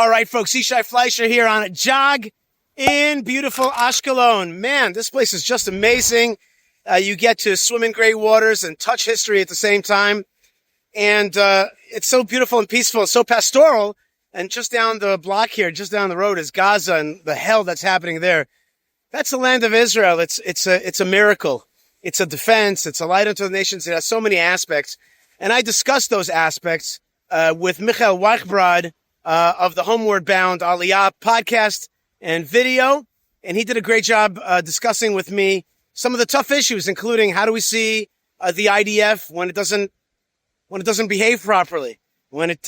All right, folks, Yishai Fleisher here on a jog in beautiful Ashkelon. Man, this place is just amazing. You get to swim in great waters and touch history at the same time. And it's so beautiful and peaceful, so pastoral. And just down the block here, just down the road is Gaza and the hell that's happening there. That's the land of Israel. It's a miracle. It's a defense. It's a light unto the nations. It has so many aspects. And I discussed those aspects with Michael Weichbrod of the Homeward Bound Aliyah podcast and video. And he did a great job discussing with me some of the tough issues, including how do we see the IDF when it doesn't behave properly, when it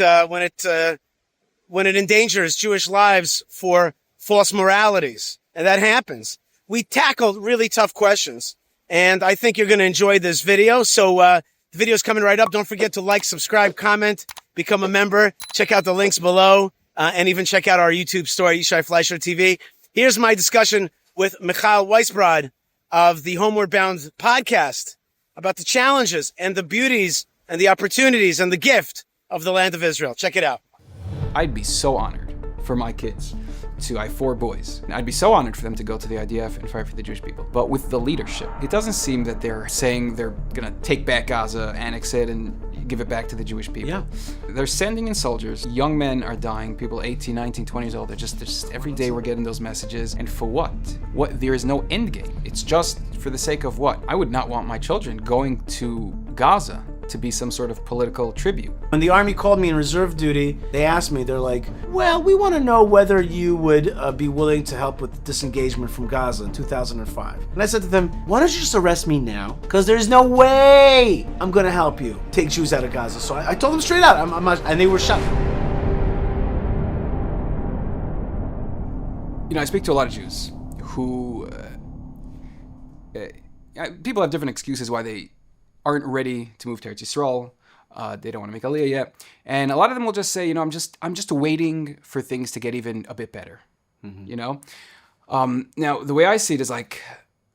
endangers Jewish lives for false moralities. And that happens. We tackled really tough questions. And I think you're going to enjoy this video. So the video's coming right up. Don't forget to like, subscribe, comment, become a member. Check out the links below. And even check out our YouTube story, Yishai Fleisher TV. Here's my discussion with Michael Weichbrod of the Homeward Bound podcast about the challenges and the beauties and the opportunities and the gift of the land of Israel. Check it out. I'd be so honored for my kids I have 4 boys. And I'd be so honored for them to go to the IDF and fight for the Jewish people. But with the leadership, it doesn't seem that they're saying they're going to take back Gaza, annex it, and give it back to the Jewish people. Yeah. They're sending in soldiers. Young men are dying. People 18, 19, 20 years old. They're just every day we're getting those messages. And for what? There is no end game. It's just for the sake of what? I would not want my children going to Gaza to be some sort of political tribute. When the Army called me in reserve duty, they asked me, they're like, well, we want to know whether you would be willing to help with disengagement from Gaza in 2005. And I said to them, why don't you just arrest me now? Because there's no way I'm going to help you take Jews out of Gaza. So I told them straight out, I'm not, and they were shocked. You know, I speak to a lot of Jews who, people have different excuses why they aren't ready to move to Eretz Yisroel. They don't want to make Aliyah yet. And a lot of them will just say, you know, I'm just waiting for things to get even a bit better, you know? Now, the way I see it is like,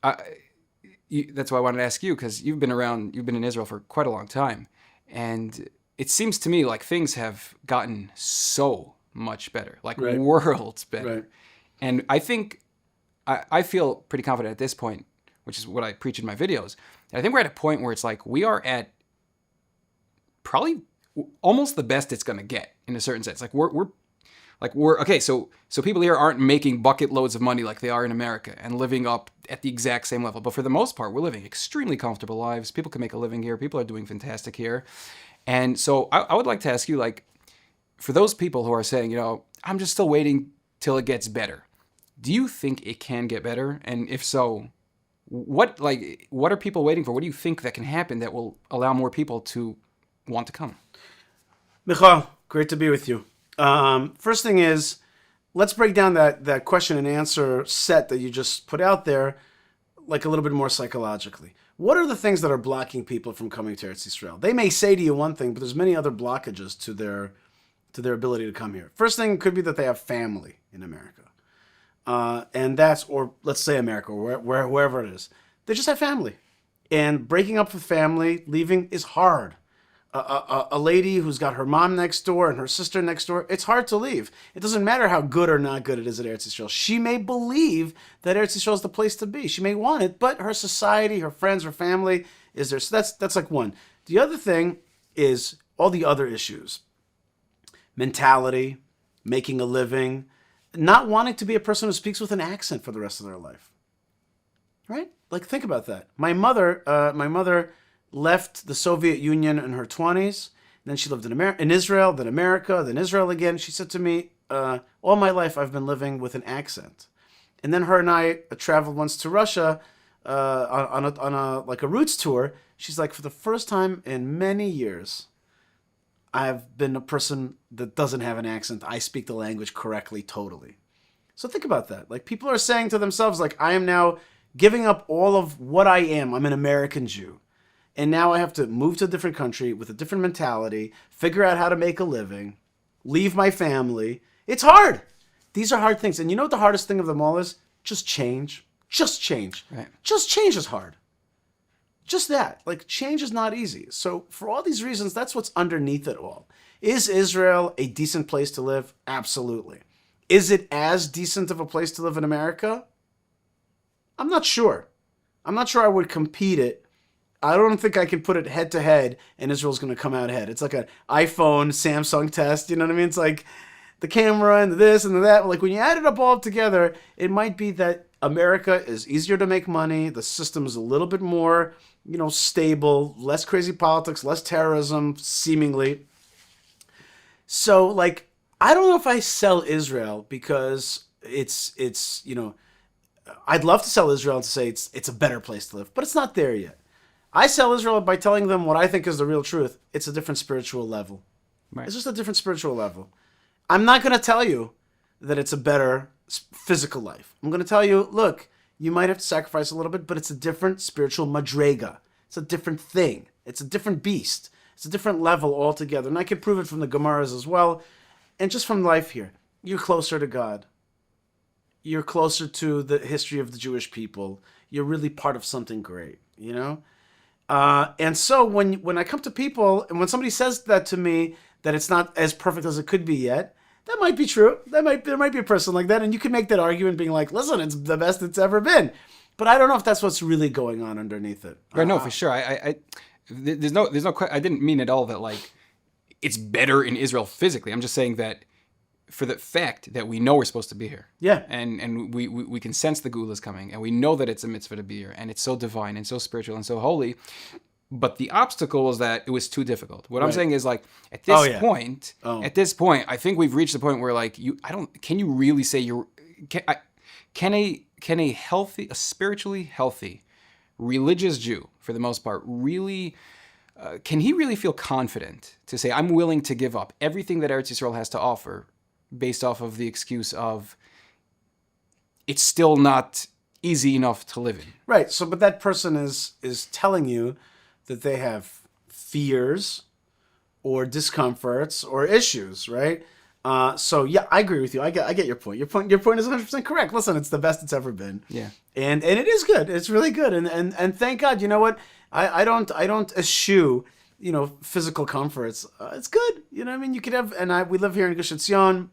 that's why I wanted to ask you, because you've been in Israel for quite a long time. And it seems to me like things have gotten so much better, like worlds better. Right. And I think, I feel pretty confident at this point, which is what I preach in my videos. And I think we're at a point where it's like we are at probably almost the best it's going to get in a certain sense. Like we're okay. So people here aren't making bucket loads of money like they are in America and living up at the exact same level. But for the most part, we're living extremely comfortable lives. People can make a living here. People are doing fantastic here. And so I would like to ask you, like, for those people who are saying, you know, I'm just still waiting till it gets better. Do you think it can get better? And if so, what are people waiting for? What do you think that can happen that will allow more people to want to come? Michal, great to be with you. First thing is, let's break down that question and answer set that you just put out there, like a little bit more psychologically. What are the things that are blocking people from coming to Eretz Yisrael? They may say to you one thing, but there's many other blockages to their ability to come here. First thing could be that they have family in America. And that's, or let's say America, or wherever it is. They just have family. And breaking up with family, leaving is hard. A lady who's got her mom next door and her sister next door, it's hard to leave. It doesn't matter how good or not good it is at Eretz Yisrael. She may believe that Eretz Yisrael is the place to be. She may want it, but her society, her friends, her family is there. So that's like one. The other thing is all the other issues. Mentality, making a living, not wanting to be a person who speaks with an accent for the rest of their life, right? Like, think about that. My mother left the Soviet Union in her 20s. Then she lived in Israel, then America, then Israel again. She said to me, all my life I've been living with an accent. And then her and I traveled once to Russia on a roots tour. She's like, for the first time in many years, I've been a person that doesn't have an accent. I speak the language correctly, totally. So think about that. Like, people are saying to themselves, like, I am now giving up all of what I am. I'm an American Jew. And now I have to move to a different country with a different mentality, figure out how to make a living, leave my family. It's hard. These are hard things. And you know what the hardest thing of them all is? Just change. Just change. Right. Just change is hard. Just that. Like, change is not easy. So for all these reasons, that's what's underneath it all. Is Israel a decent place to live? Absolutely. Is it as decent of a place to live in America? I'm not sure. I'm not sure I would compete it. I don't think I can put it head to head and Israel's going to come out ahead. It's like an iPhone, Samsung test. You know what I mean? It's like the camera and this and that. Like when you add it up all together, it might be that America is easier to make money. The system is a little bit more, stable, less crazy politics, less terrorism, seemingly. So like, I don't know if I sell Israel because it's I'd love to sell Israel to say it's a better place to live, but it's not there yet. I sell Israel by telling them what I think is the real truth. It's a different spiritual level. Right. It's just a different spiritual level. I'm not going to tell you that it's a better physical life. I'm going to tell you, look, you might have to sacrifice a little bit, but it's a different spiritual madrega. It's a different thing. It's a different beast. It's a different level altogether. And I can prove it from the Gemaras as well. And just from life here, you're closer to God. You're closer to the history of the Jewish people. You're really part of something great, And so when I come to people, and when somebody says that to me, that it's not as perfect as it could be yet, that might be true. There might be a person like that, and you can make that argument being like, listen, it's the best it's ever been. But I don't know if that's what's really going on underneath it. Right, no, for sure. There's no I didn't mean at all that like it's better in Israel physically. I'm just saying that for the fact that we know we're supposed to be here. Yeah. And we can sense the Gula is coming, and we know that it's a mitzvah to be here, and it's so divine and so spiritual and so holy. But the obstacle was that it was too difficult. What I'm saying is like at this point, I think we've reached the point where like can you really say can a spiritually healthy, religious Jew, for the most part, really can he really feel confident to say, I'm willing to give up everything that Eretz Yisrael has to offer based off of the excuse of it's still not easy enough to live in? Right. So, but that person is telling you that they have fears or discomforts or issues, right? So yeah, I agree with you. I get your point. Your point is 100% correct. Listen, it's the best it's ever been. Yeah. And it is good. It's really good. And thank God. You know what? I don't eschew, physical comforts. It's good. You know what I mean? You could have, we live here in Gush Etzion.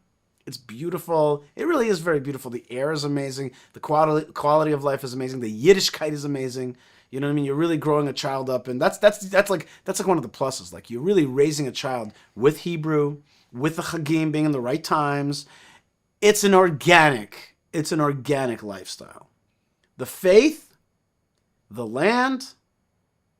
It's beautiful. It really is very beautiful. The air is amazing. The quality of life is amazing. The Yiddishkeit is amazing. You know what I mean? You're really growing a child up, and that's like one of the pluses. Like you're really raising a child with Hebrew, with the Chagim being in the right times. It's an organic lifestyle. The faith, the land,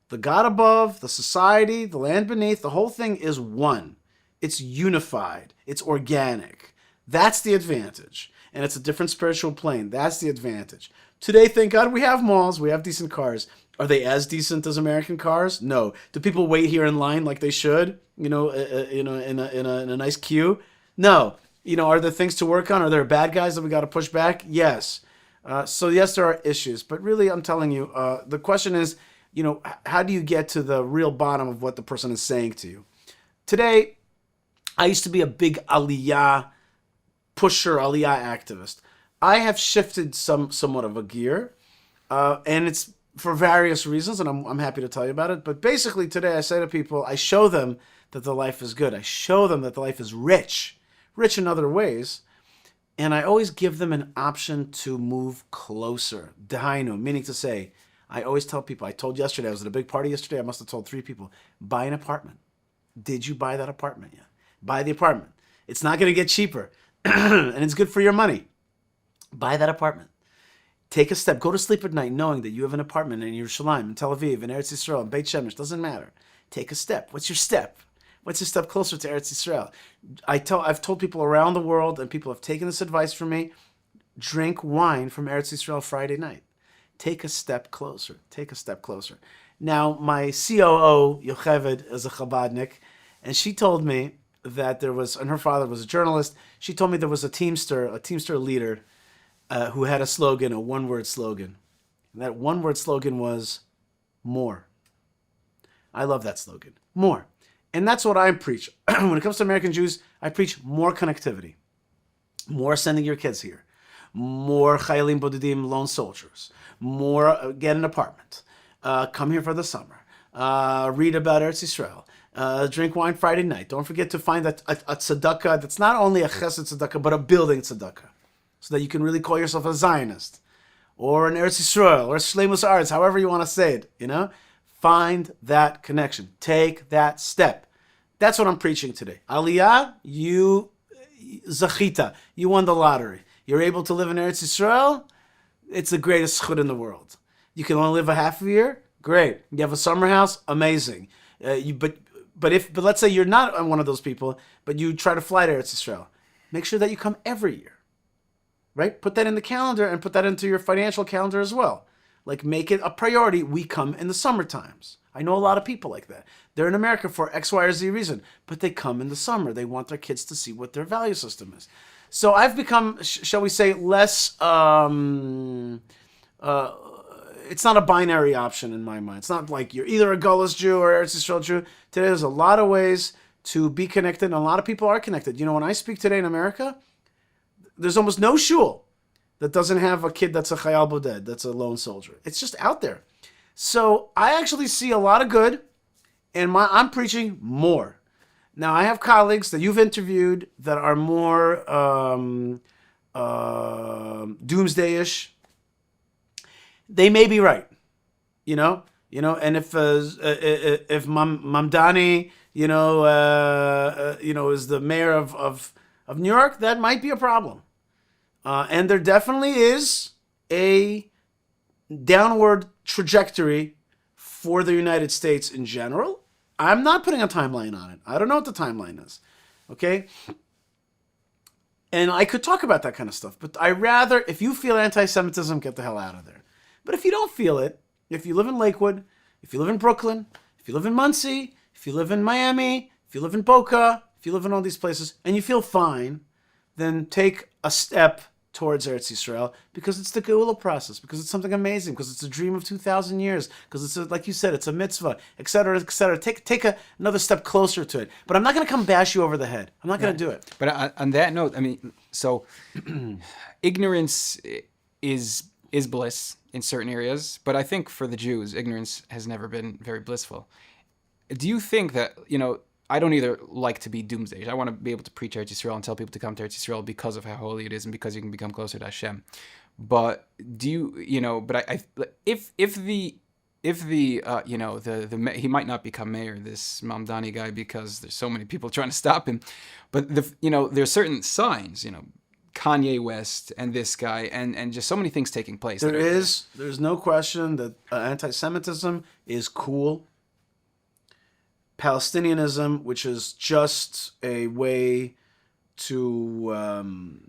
the God above, the society, the land beneath, the whole thing is one. It's unified. It's organic. That's the advantage. And it's a different spiritual plane. That's the advantage. Today, thank God, we have malls. We have decent cars. Are they as decent as American cars? No. Do people wait here in line like they should? In a nice queue? No. Are there things to work on? Are there bad guys that we got to push back? Yes. So yes, there are issues. But really, I'm telling you, the question is, how do you get to the real bottom of what the person is saying to you? Today, I used to be a big Aliyah pusher, Aliyah activist. I have shifted somewhat of a gear, and it's for various reasons, and I'm happy to tell you about it. But basically today I say to people, I show them that the life is good. I show them that the life is rich in other ways, and I always give them an option to move closer. Dahainu, meaning to say, I always tell people, I told yesterday, I was at a big party yesterday, I must have told 3 people, buy an apartment. Did you buy that apartment yet? Buy the apartment. It's not going to get cheaper, and it's good for your money. Buy that apartment. Take a step. Go to sleep at night knowing that you have an apartment in Yerushalayim, in Tel Aviv, in Eretz Yisrael, in Beit Shemesh. Doesn't matter. Take a step. What's your step? What's your step closer to Eretz Yisrael? I've told people around the world, and people have taken this advice from me, drink wine from Eretz Yisrael Friday night. Take a step closer. Take a step closer. Now, my COO, Yocheved, is a Chabadnik, and she told me that there was, and her father was a journalist, she told me there was a Teamster leader who had a slogan, a one-word slogan. And that one-word slogan was, more. I love that slogan. More. And that's what I preach. When it comes to American Jews, I preach more connectivity. More sending your kids here. More Chayalim Bodedim, lone soldiers. More get an apartment. Come here for the summer. Read about Eretz Yisrael. Drink wine Friday night. Don't forget to find a tzedakah that's not only a chesed tzedakah, but a building tzedakah, so that you can really call yourself a Zionist, or an Eretz Yisroel, or a Shleimus Aretz, however you want to say it, Find that connection. Take that step. That's what I'm preaching today. Aliyah, you zachita. You won the lottery. You're able to live in Eretz Yisrael. It's the greatest chud in the world. You can only live a half a year. Great. You have a summer house. Amazing. But let's say you're not one of those people, but you try to fly to Eretz Yisrael. Make sure that you come every year. Right? Put that in the calendar and put that into your financial calendar as well. Like, make it a priority. We come in the summer times. I know a lot of people like that. They're in America for X, Y, or Z reason, but they come in the summer. They want their kids to see what their value system is. So I've become, shall we say, less, it's not a binary option in my mind. It's not like you're either a Gullus Jew or Eretz Yisrael Jew. Today there's a lot of ways to be connected, and a lot of people are connected. When I speak today in America, there's almost no shul that doesn't have a kid that's a Chayal Boded, that's a lone soldier. It's just out there. So I actually see a lot of good, and I'm preaching more. Now, I have colleagues that you've interviewed that are more doomsday-ish. They may be right, and if Mamdani, is the mayor of New York, that might be a problem. And there definitely is a downward trajectory for the United States in general. I'm not putting a timeline on it. I don't know what the timeline is. Okay? And I could talk about that kind of stuff, but if you feel anti-Semitism, get the hell out of there. But if you don't feel it, if you live in Lakewood, if you live in Brooklyn, if you live in Muncie, if you live in Miami, if you live in Boca, if you live in all these places, and you feel fine, then take a step towards Eretz Yisrael, because it's the Geula process, because it's something amazing, because it's a dream of 2,000 years, because it's like you said, it's a mitzvah, etc., etc. Take another step closer to it. But I'm not going to come bash you over the head. I'm not going to do it. But on that note, so ignorance is bliss in certain areas, but I think for the Jews, ignorance has never been very blissful. Do you think that, I don't either like to be doomsday. I want to be able to preach Eretz Yisrael and tell people to come to Eretz Yisrael because of how holy it is and because you can become closer to Hashem. But do you, if the he might not become mayor, this Mamdani guy, because there's so many people trying to stop him. But there's certain signs, Kanye West and this guy and just so many things taking place. There's no question that anti-Semitism is cool. Palestinianism, which is just a way to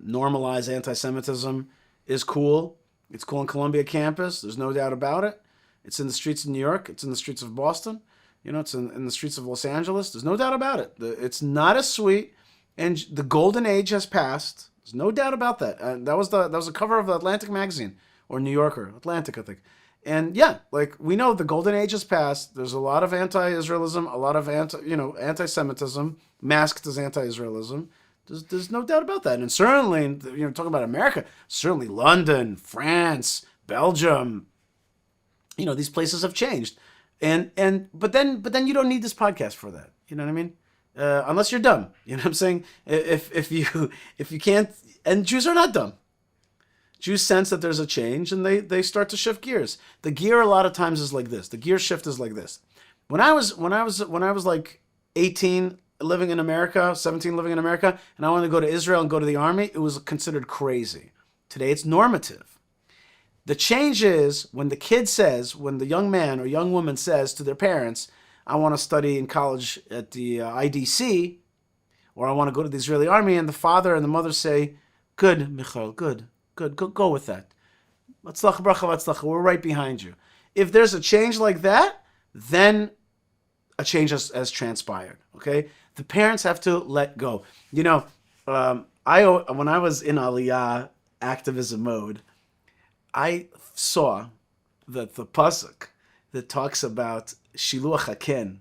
normalize anti-Semitism, is cool. It's cool on Columbia campus. There's no doubt about it. It's in the streets of New York. It's in the streets of Boston. It's in the streets of Los Angeles. There's no doubt about it. It's not as sweet, and the golden age has passed. There's no doubt about that. That was the cover of the Atlantic magazine, or New Yorker, Atlantic, I think. And yeah, we know the golden age has passed. There's a lot of anti-Israelism, a lot of anti-Semitism masked as anti-Israelism. There's no doubt about that. And certainly, talking about America, certainly London, France, Belgium, these places have changed. But then you don't need this podcast for that. You know what I mean? Unless you're dumb. You know what I'm saying? If you can't, and Jews are not dumb. Jews sense that there's a change, and they start to shift gears. The gear a lot of times is like this. The gear shift is like this. When I was like 18, living in America, 17, living in America, and I wanted to go to Israel and go to the army, it was considered crazy. Today, it's normative. The change is when the young man or young woman says to their parents, I want to study in college at the IDC, or I want to go to the Israeli army, and the father and the mother say, good, Michael, good. Go with that. Vatzlacha, bracha, vatzlacha. We're right behind you. If there's a change like that, then a change has transpired. Okay, the parents have to let go. When I was in Aliyah activism mode, I saw that the pasuk that talks about shiluach haken,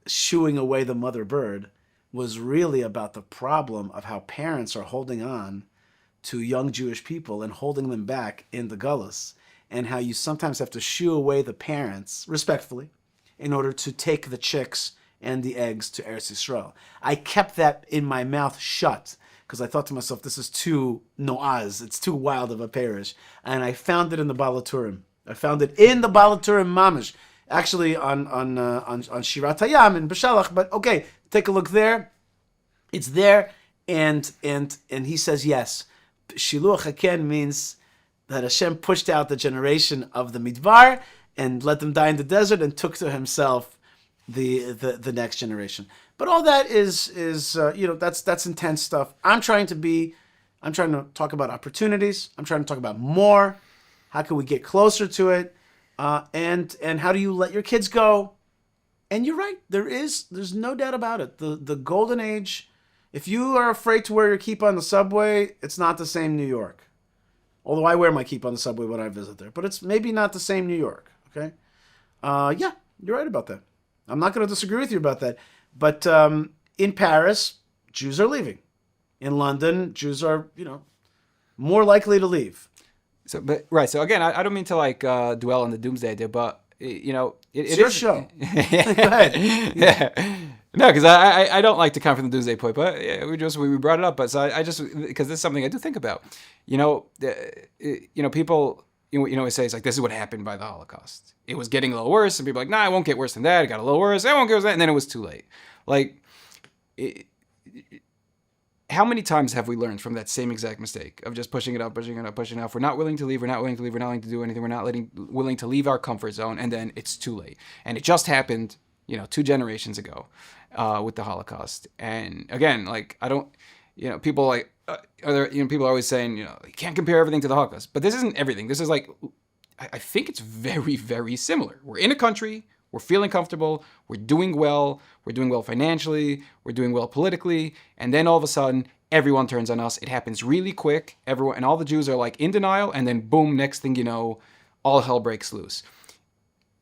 shooing away the mother bird, was really about the problem of how parents are holding on to young Jewish people and holding them back in the gullus, and how you sometimes have to shoo away the parents, respectfully, in order to take the chicks and the eggs to Eretz Yisrael. I kept that in my mouth shut because I thought to myself, this is too noaz, it's too wild of a parish. And I found it in the Balaturim. I found it in the Balaturim Mamish, actually on Shirat Hayam in Beshalach. But okay, take a look there. It's there, and he says yes. Shiluach Haken means that Hashem pushed out the generation of the Midbar and let them die in the desert and took to himself the next generation. But all that is that's intense stuff. I'm trying to talk about opportunities. I'm trying to talk about more. How can we get closer to it? And how do you let your kids go? And you're right. There's no doubt about it. The golden age. If you are afraid to wear your kippah on the subway, it's not the same New York. Although I wear my kippah on the subway when I visit there, but it's maybe not the same New York. Okay. Yeah, you're right about that. I'm not going to disagree with you about that. But in Paris, Jews are leaving. In London, Jews are, more likely to leave. So again, I don't mean to dwell on the doomsday idea, but it's your show. Go ahead. Yeah. No, because I don't like to come from the doomsday point, but we brought it up. But so I just because this is something I do think about. People always say it's like this is what happened by the Holocaust. It was getting a little worse, and people are like, nah, it won't get worse than that. It got a little worse. It won't get worse than that, and then it was too late. How many times have we learned from that same exact mistake of just pushing it up? We're not willing to leave. We're not willing to leave. We're not willing to do anything. We're not willing to leave our comfort zone, and then it's too late. And it just happened, 2 generations ago, with the Holocaust. And again, I don't, people people are always saying, you can't compare everything to the Holocaust. But this isn't everything. This is I think it's very, very similar. We're in a country. We're feeling comfortable. We're doing well. We're doing well financially. We're doing well politically. And then all of a sudden, everyone turns on us. It happens really quick. Everyone and all the Jews are in denial. And then boom, next thing you know, all hell breaks loose.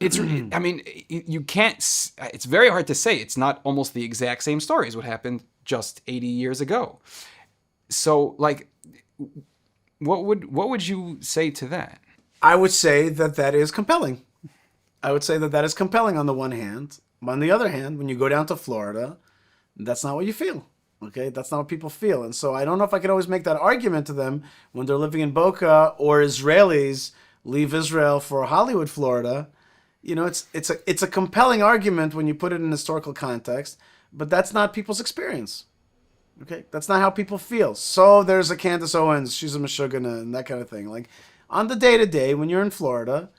You can't. It's very hard to say. It's not almost the exact same story as what happened just 80 years ago. So, what would you say to that? I would say that is compelling. I would say that is compelling on the one hand. On the other hand, when you go down to Florida, that's not what you feel. Okay, that's not what people feel. And so I don't know if I could always make that argument to them when they're living in Boca or Israelis leave Israel for Hollywood, Florida. It's a compelling argument when you put it in historical context, but that's not people's experience. Okay, that's not how people feel. So there's a Candace Owens, she's a Meshuggah, and that kind of thing. On the day-to-day, when you're in Florida,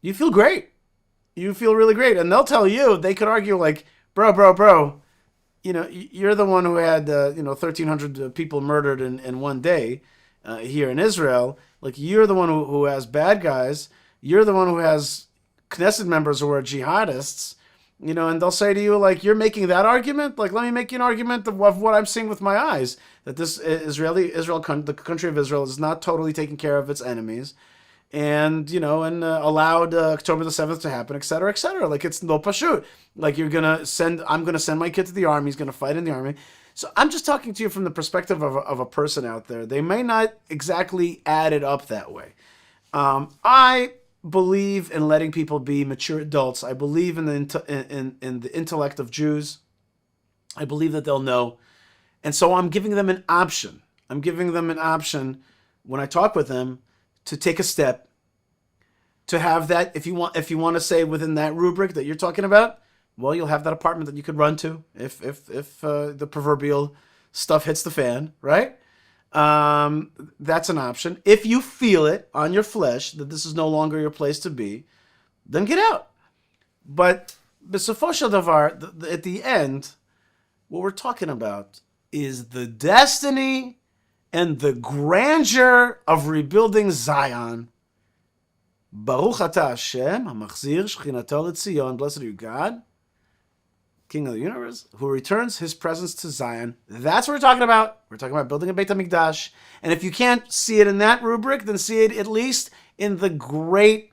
you feel great. You feel really great. And they'll tell you, they could argue bro, you're the one who had, 1,300 people murdered in one day here in Israel. You're the one who has bad guys. You're the one who has Knesset members who are jihadists, and they'll say to you, you're making that argument? Let me make you an argument of what I'm seeing with my eyes, that this the country of Israel is not totally taking care of its enemies, and allowed October the 7th to happen, et cetera, et cetera. It's no pashut. I'm gonna send my kid to the army. He's gonna fight in the army. So I'm just talking to you from the perspective of a person out there. They may not exactly add it up that way. I believe in letting people be mature adults. I believe in the intellect of Jews. I believe that they'll know, and so I'm giving them an option. I'm giving them an option when I talk with them, to take a step, to have that, if you want to say within that rubric that you're talking about, well, you'll have that apartment that you could run to if the proverbial stuff hits the fan, right? That's an option. If you feel it on your flesh that this is no longer your place to be, then get out. But besofo shel davar, at the end, what we're talking about is the destiny and the grandeur of rebuilding Zion. Baruch atah Hashem, hamachzir shechinato leTzion. Blessed are you, God, King of the universe, who returns his presence to Zion. That's what we're talking about. We're talking about building a Beit HaMikdash. And if you can't see it in that rubric, then see it at least in the great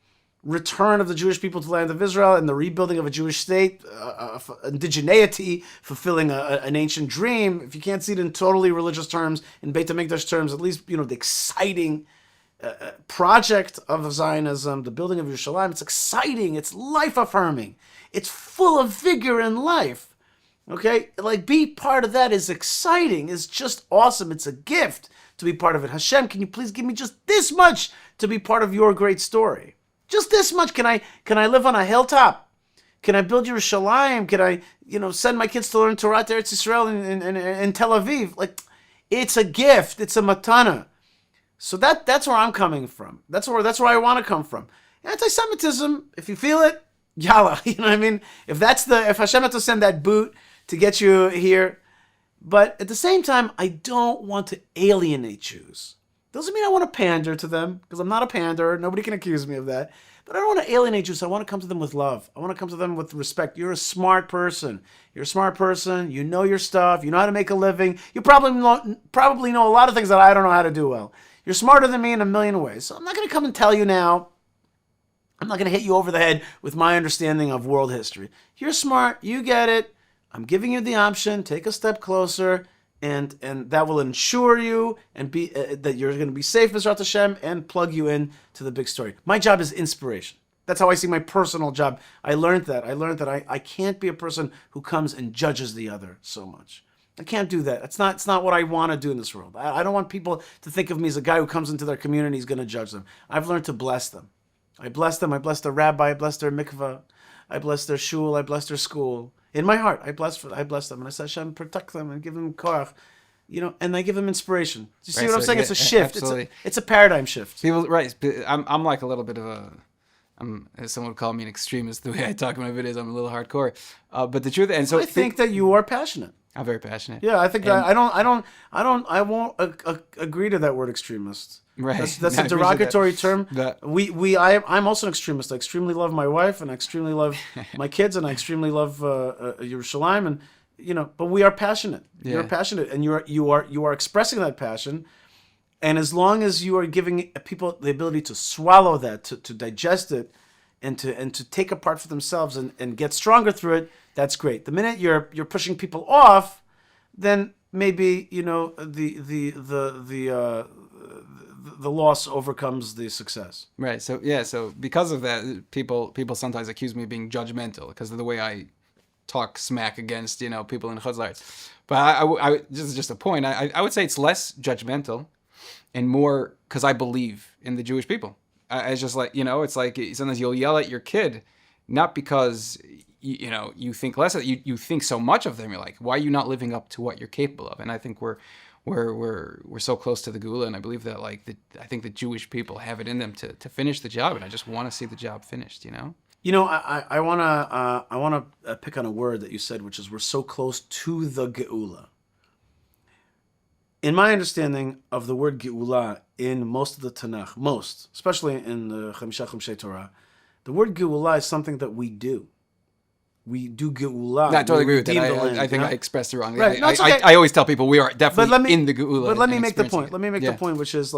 return of the Jewish people to the land of Israel and the rebuilding of a Jewish state, indigeneity, fulfilling an ancient dream. If you can't see it in totally religious terms, in Beit HaMikdash terms, at least, the exciting project of Zionism, the building of Yerushalayim. It's exciting. It's life-affirming. It's full of vigor and life. Okay? Like, be part of that is exciting. It's just awesome. It's a gift to be part of it. Hashem, can you please give me just this much to be part of your great story? Just this much. Can I live on a hilltop? Can I build Yerushalayim? Can I, send my kids to learn Torah to Eretz Yisrael in Tel Aviv? Like, it's a gift. It's a matana. So that's where I'm coming from. That's where I want to come from. Anti-Semitism, if you feel it, yalla. You know what I mean? If Hashem had to send that boot to get you here. But at the same time, I don't want to alienate Jews. Doesn't mean I want to pander to them, because I'm not a panderer. Nobody can accuse me of that. But I don't want to alienate Jews. I want to come to them with love. I want to come to them with respect. You're a smart person. You're a smart person. You know your stuff. You know how to make a living. You probably know a lot of things that I don't know how to do well. You're smarter than me in a million ways. So I'm not going to come and tell you now. I'm not going to hit you over the head with my understanding of world history. You're smart. You get it. I'm giving you the option. Take a step closer, and that will ensure you and be that you're going to be safe, Mizrat Hashem, and plug you in to the big story. My job is inspiration. That's how I see my personal job. I learned that I can't be a person who comes and judges the other so much. I can't do that. It's not what I want to do in this world. I don't want people to think of me as a guy who comes into their community and he's going to judge them. I've learned to bless them. I bless them. I bless their rabbi. I bless their mikvah. I bless their shul. I bless their school. In my heart, I bless them. And I say, Hashem, protect them and give them koach. And I give them inspiration. Do you see what I'm saying? It's a shift. It's a paradigm shift. People, right. I'm like a little bit of as someone would call me an extremist, the way I talk in my videos. I'm a little hardcore. But the truth, and so I think that you are passionate. I'm very passionate. Yeah, I think that I won't agree to that word extremist. Right. That's a derogatory term. I'm also an extremist. I extremely love my wife, and I extremely love my kids, and I extremely love Yerushalayim, and but we are passionate. Yeah. You're passionate, and you are expressing that passion. And as long as you are giving people the ability to swallow that, to digest it, and to take apart for themselves and get stronger through it, that's great. The minute you're pushing people off, then maybe the loss overcomes the success. Right. So yeah. So because of that, people sometimes accuse me of being judgmental because of the way I talk smack against people in Chutz La'aretz. But I this is just a point. I would say it's less judgmental and more because I believe in the Jewish people. It's just like it's like sometimes you'll yell at your kid, not because you think less of you think so much of them. You're like, why are you not living up to what you're capable of? And I think we're so close to the Geula, and I believe that I think the Jewish people have it in them to finish the job, and I just want to see the job finished. I wanna pick on a word that you said, which is we're so close to the Geula. In my understanding of the word Geula in most of the Tanakh, especially in the Chamisha Chumshei Torah, the word Geula is something that we do. We do Geula. I totally agree with that. I think I expressed it wrongly. Right. No, it's okay. I always tell people we are definitely in the Geula. But let me make the point. The point, which is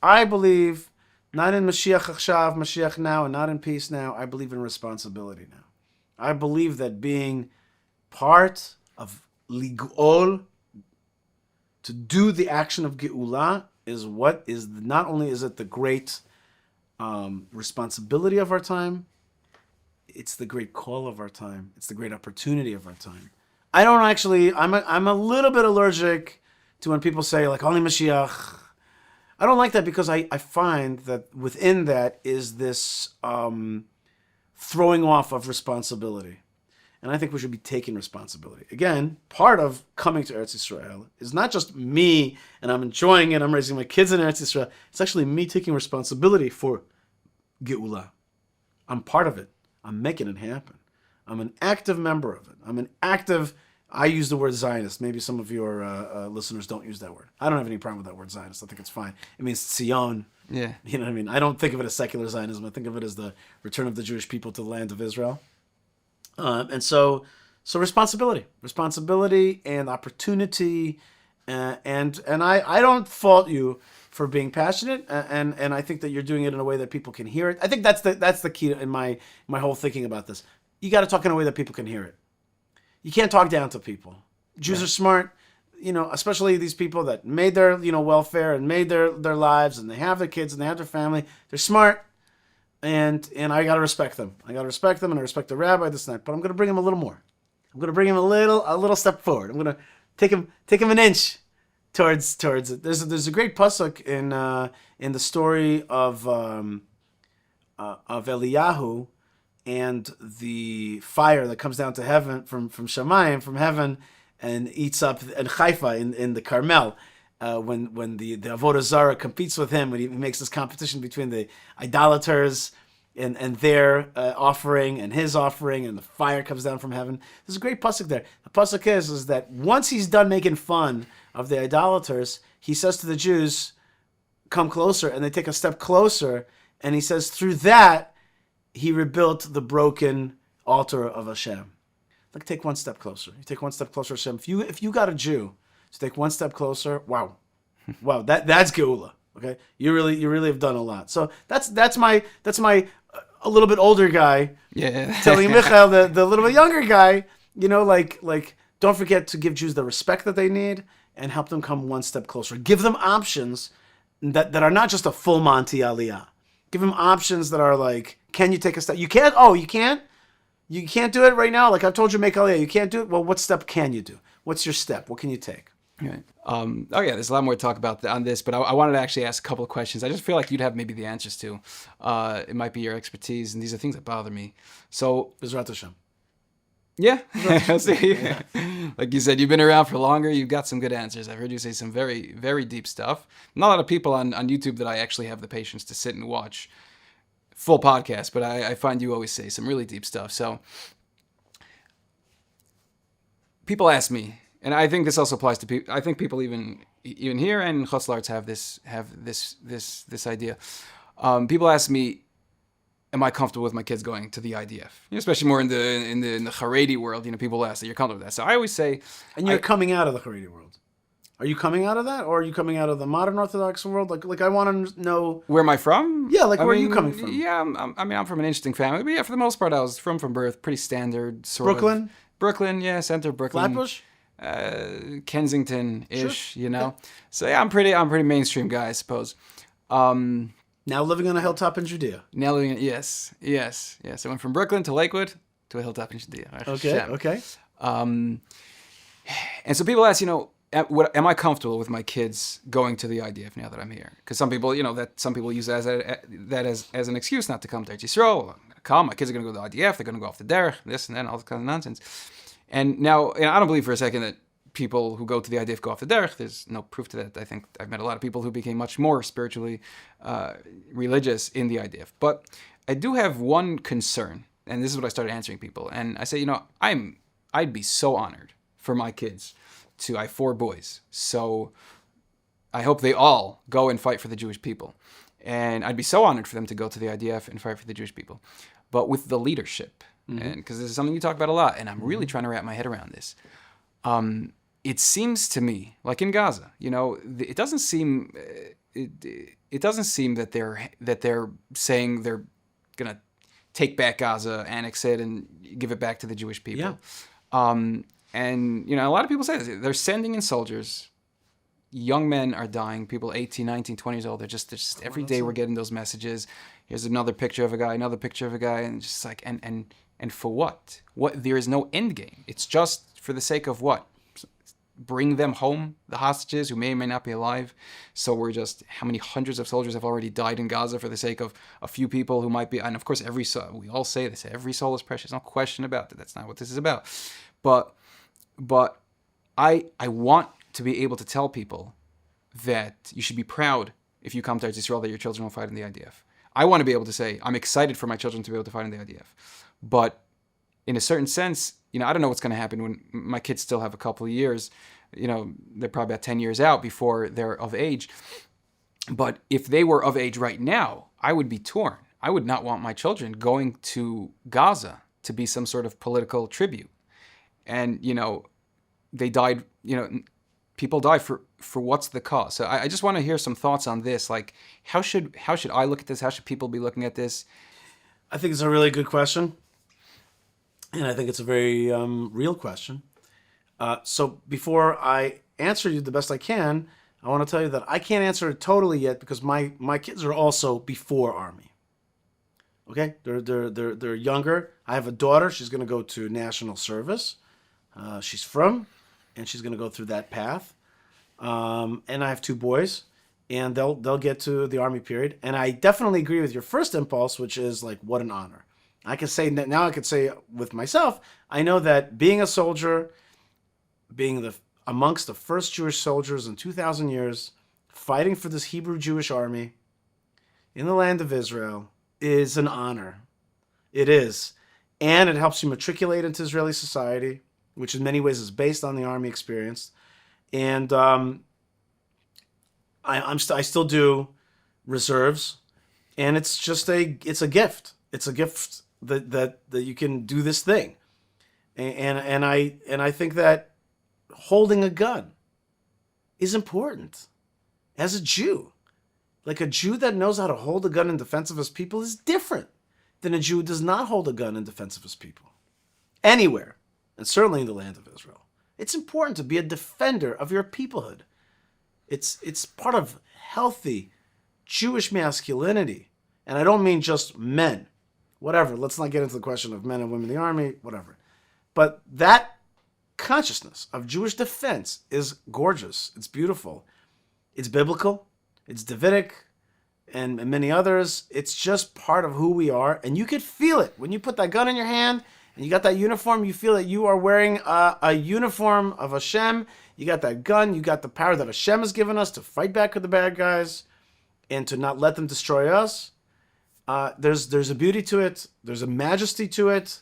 I believe not in Mashiach Achshav, Mashiach now, and not in peace now. I believe in responsibility now. I believe that being part of Lig'ol, to do the action of Geula, is what is not only is it the great responsibility of our time, it's the great call of our time. It's the great opportunity of our time. I don't actually. I'm a little bit allergic to when people say only Mashiach. I don't like that because I find that within that is this throwing off of responsibility. And I think we should be taking responsibility. Again, part of coming to Eretz Yisrael is not just me and I'm enjoying it, I'm raising my kids in Eretz Yisrael. It's actually me taking responsibility for Geula. I'm part of it. I'm making it happen. I'm an active member of it. I use the word Zionist. Maybe some of your listeners don't use that word. I don't have any problem with that word Zionist. I think it's fine. It means Zion. Yeah. You know what I mean? I don't think of it as secular Zionism. I think of it as the return of the Jewish people to the land of Israel. And so responsibility and opportunity, and I don't fault you for being passionate, and I think that you're doing it in a way that people can hear it. I think that's the key in my whole thinking about this. You got to talk in a way that people can hear it. You can't talk down to people. Jews are smart. especially these people that made their, welfare and made their lives, and they have their kids and they have their family. They're smart, and I got to respect them. I got to respect them, and I respect the rabbi, this and that. But I'm going to bring him a little more. I'm going to bring him a little step forward. I'm going to take him an inch towards it. There's a great pasuk in the story of Eliyahu and the fire that comes down to heaven from Shamayim, from heaven, and eats up and Haifa in the Carmel, when the Avodah Zarah competes with him, when he makes this competition between the idolaters and their offering and his offering, and the fire comes down from heaven. There's a great pasuk there. The pasuk is that once he's done making fun of the idolaters, he says to the Jews, "Come closer," and they take a step closer, and he says through that he rebuilt the broken altar of Hashem. Like, take one step closer. You take one step closer, Hashem. If you got a Jew to take one step closer, wow, that's geula. Okay, you really have done a lot. So that's my a little bit older guy, telling Michael, the little bit younger guy, like don't forget to give Jews the respect that they need and help them come one step closer. Give them options that are not just a full Monty Aliyah. Give them options that are like, can you take a step? You can't. Oh, you can't. You can't do it right now. Like I've told you, make Aliyah. You can't do it. Well, what step can you do? What's your step? What can you take? Right. There's a lot more to talk about on this, but I wanted to actually ask a couple of questions. I just feel like you'd have maybe the answers to. It might be your expertise, and these are things that bother me. So, Bezrat Hashem. Yeah. Yeah. Like you said, you've been around for longer. You've got some good answers. I've heard you say some very, very deep stuff. Not a lot of people on YouTube that I actually have the patience to sit and watch full podcast, but I find you always say some really deep stuff. So people ask me, and I think this also applies to people. I think people even here and Chutzlarts have this idea. People ask me, am I comfortable with my kids going to the IDF? Especially more in the Haredi world, people ask that you're comfortable with that. So I always say, and you're coming out of the Haredi world. Are you coming out of that, or are you coming out of the modern Orthodox world? Like I want to know, where am I from? Yeah, where are you coming from? Yeah, I'm from an interesting family, but yeah, for the most part, I was from birth, pretty standard sort Brooklyn? of. Brooklyn, yeah, center of Brooklyn. Flatbush? Kensington-ish, Sure. Yeah. So yeah, I'm pretty mainstream guy, I suppose. Now living on a hilltop in Judea. Yes. I went from Brooklyn to Lakewood to a hilltop in Judea. Okay. And so people ask, am I comfortable with my kids going to the IDF now that I'm here? Because some people, some people use that as an excuse not to come to Eretz Yisrael. I'm going to come. My kids are going to go to the IDF. They're going to go off the derech, this and that, all this kind of nonsense. And now, I don't believe for a second that people who go to the IDF go off the derech. There's no proof to that. I think I've met a lot of people who became much more spiritually religious in the IDF. But I do have one concern, and this is what I started answering people. And I say, I'd be so honored for my kids I have 4 boys. So I hope they all go and fight for the Jewish people. And I'd be so honored for them to go to the IDF and fight for the Jewish people. But with the leadership, and because this is something you talk about a lot, and I'm really trying to wrap my head around this. It seems to me, like in Gaza, it doesn't seem that they're saying they're gonna take back Gaza, annex it, and give it back to the Jewish people. Yeah. And a lot of people say this. They're sending in soldiers. Young men are dying. People 18, 19, 20 years old. They're just every day we're getting those messages. Here's another picture of a guy, and just like and for what? What? There is no end game. It's just for the sake of what? Bring them home, the hostages who may or may not be alive. So how many hundreds of soldiers have already died in Gaza for the sake of a few people who might be, and of course every soul, we all say this, every soul is precious, no question about that. That's not what this is about. But I want to be able to tell people that you should be proud if you come to Eretz Yisrael that your children will fight in the IDF. I want to be able to say, I'm excited for my children to be able to fight in the IDF. But in a certain sense, I don't know what's going to happen when my kids still have a couple of years. They're probably about 10 years out before they're of age. But if they were of age right now, I would be torn. I would not want my children going to Gaza to be some sort of political tribute. And, they died, people die for what's the cause. So I just want to hear some thoughts on this. Like, how should I look at this? How should people be looking at this? I think it's a really good question. And I think it's a very real question. So before I answer you the best I can, I want to tell you that I can't answer it totally yet because my kids are also before Army. Okay, they're younger. I have a daughter. She's going to go to national service. She's from, and she's going to go through that path. And I have 2 boys, and they'll get to the Army period. And I definitely agree with your first impulse, which is like, what an honor. I can say now. I could say with myself, I know that being a soldier, being amongst the first Jewish soldiers in 2,000 years, fighting for this Hebrew Jewish army in the land of Israel is an honor. It is. And it helps you matriculate into Israeli society, which in many ways is based on the army experience. And I still do reserves, and it's just a gift. It's a gift that you can do this thing. And I think that holding a gun is important as a Jew. Like, a Jew that knows how to hold a gun in defense of his people is different than a Jew who does not hold a gun in defense of his people. Anywhere, and certainly in the land of Israel. It's important to be a defender of your peoplehood. It's part of healthy Jewish masculinity. And I don't mean just men. Whatever, let's not get into the question of men and women in the army, whatever. But that consciousness of Jewish defense is gorgeous. It's beautiful. It's biblical. It's Davidic, and many others. It's just part of who we are, and you could feel it. When you put that gun in your hand, and you got that uniform, you feel that you are wearing a uniform of Hashem. You got that gun, you got the power that Hashem has given us to fight back with the bad guys, and to not let them destroy us. There's a beauty to it, there's a majesty to it,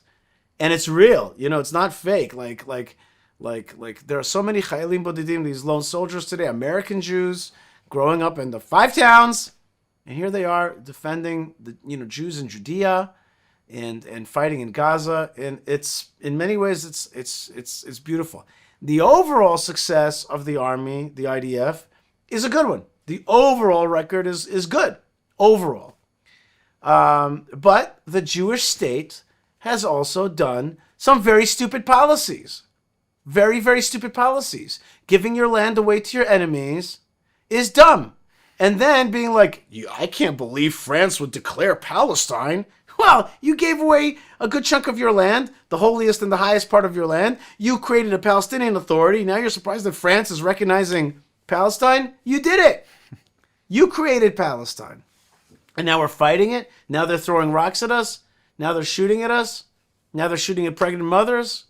and it's real. It's not fake. Like there are so many Chayalim Bodidim, these lone soldiers today, American Jews, growing up in the 5 towns, and here they are defending the Jews in Judea and fighting in Gaza, and it's in many ways it's beautiful. The overall success of the army, the IDF, is a good one. The overall record is good overall, but the Jewish state has also done some very stupid policies, very, very stupid policies. Giving your land away to your enemies is dumb. And then being like, I can't believe France would declare Palestine. Well, you gave away a good chunk of your land, the holiest and the highest part of your land. You created a Palestinian Authority. Now you're surprised that France is recognizing Palestine? You did it. You created Palestine. And now we're fighting it. Now they're throwing rocks at us. Now they're shooting at us. Now they're shooting at pregnant mothers.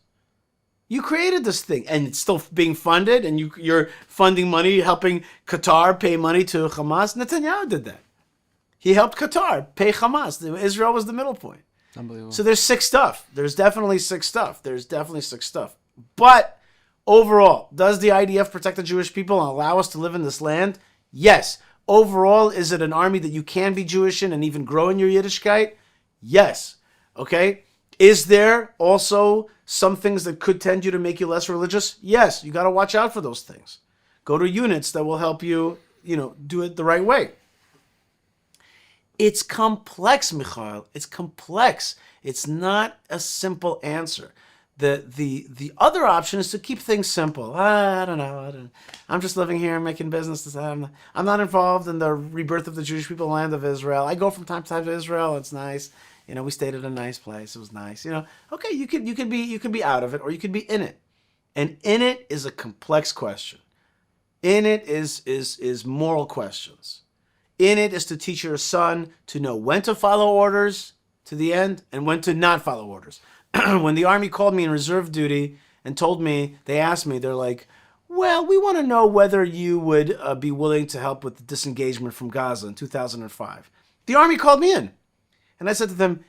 You created this thing, and it's still being funded, and you're funding money, helping Qatar pay money to Hamas. Netanyahu did that. He helped Qatar pay Hamas. Israel was the middle point. Unbelievable. So there's sick stuff. There's definitely sick stuff. But overall, does the IDF protect the Jewish people and allow us to live in this land? Yes. Overall, is it an army that you can be Jewish in and even grow in your Yiddishkeit? Yes. Okay? Is there also some things that could tend you to make you less religious? Yes. You got to watch out for those things. Go to units that will help you, do it the right way. It's complex, Michael. It's complex. It's not a simple answer. The other option is to keep things simple. I don't know. I'm just living here and making business. I'm not involved in the rebirth of the Jewish people land of Israel. I go from time to time to Israel. It's nice. We stayed at a nice place. It was nice. Okay, you could be out of it, or you could be in it. And in it is a complex question. In it is moral questions. In it is to teach your son to know when to follow orders to the end and when to not follow orders. When the Army called me in reserve duty and told me, they asked me, they're like, well, we want to know whether you would be willing to help with the disengagement from Gaza in 2005. The Army called me in. And I said to them,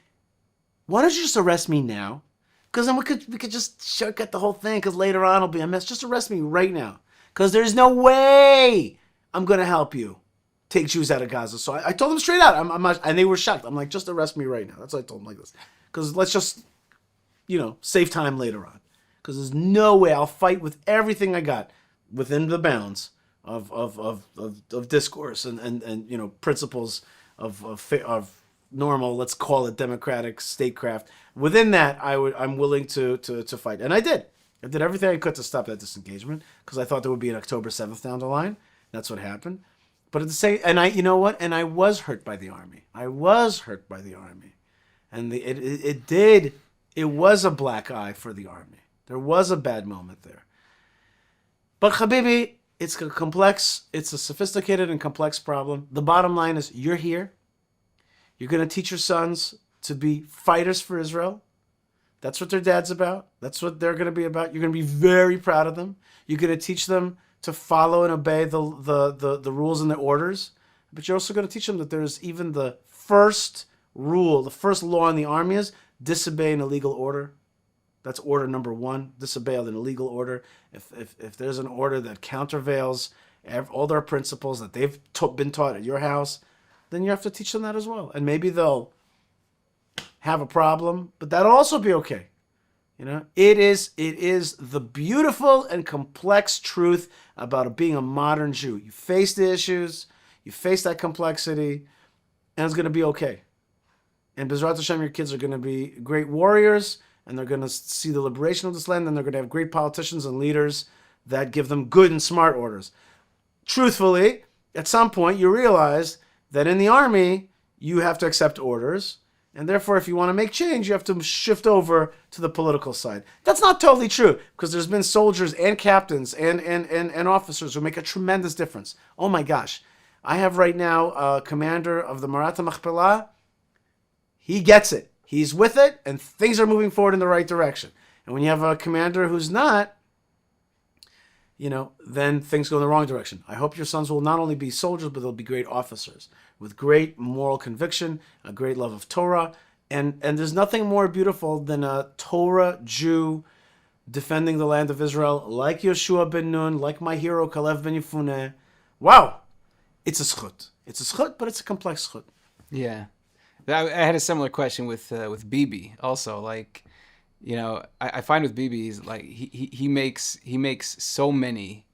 why don't you just arrest me now? Because then we could just shortcut the whole thing, because later on it'll be a mess. Just arrest me right now. Because there's no way I'm going to help you take Jews out of Gaza. So I told them straight out. I'm not, and they were shocked. I'm like, just arrest me right now. That's what I told them, like this. Because let's just, save time later on. Because there's no way I'll fight with everything I got within the bounds of discourse and principles of normal, let's call it democratic statecraft. Within that, I'm willing to fight, and I did. I did everything I could to stop that disengagement because I thought there would be an October 7th down the line. That's what happened. But at the same, and I, you know what? And I was hurt by the army. And it was a black eye for the army. There was a bad moment there. But Habibi, it's a sophisticated and complex problem. The bottom line is you're here. You're going to teach your sons to be fighters for Israel. That's what their dad's about. That's what they're going to be about. You're going to be very proud of them. You're going to teach them to follow and obey the rules and the orders. But you're also going to teach them that there's even the first rule, the first law in the army is disobey an illegal order. That's order number 1, disobey an illegal order. If there's an order that countervails all their principles that they've been taught at your house, then you have to teach them that as well. And maybe they'll have a problem, but that'll also be okay. It is the beautiful and complex truth about being a modern Jew. You face the issues, you face that complexity, and it's going to be okay. And B'ezrat Hashem, your kids are going to be great warriors, and they're going to see the liberation of this land, and they're going to have great politicians and leaders that give them good and smart orders. Truthfully, at some point, you realize that in the army, you have to accept orders, and therefore, if you want to make change, you have to shift over to the political side. That's not totally true, because there's been soldiers and captains and officers who make a tremendous difference. Oh my gosh. I have right now a commander of the Mearat Hamachpela. He gets it. He's with it, and things are moving forward in the right direction. And when you have a commander who's not, then things go in the wrong direction. I hope your sons will not only be soldiers, but they'll be great officers with great moral conviction, a great love of Torah. And there's nothing more beautiful than a Torah Jew defending the land of Israel, like Yoshua ben Nun, like my hero Kalev ben Yefuneh. Wow. It's a zchut. It's a zchut, but it's a complex zchut. Yeah. I had a similar question with Bibi also. Like, I find with Bibi, he's like he makes so many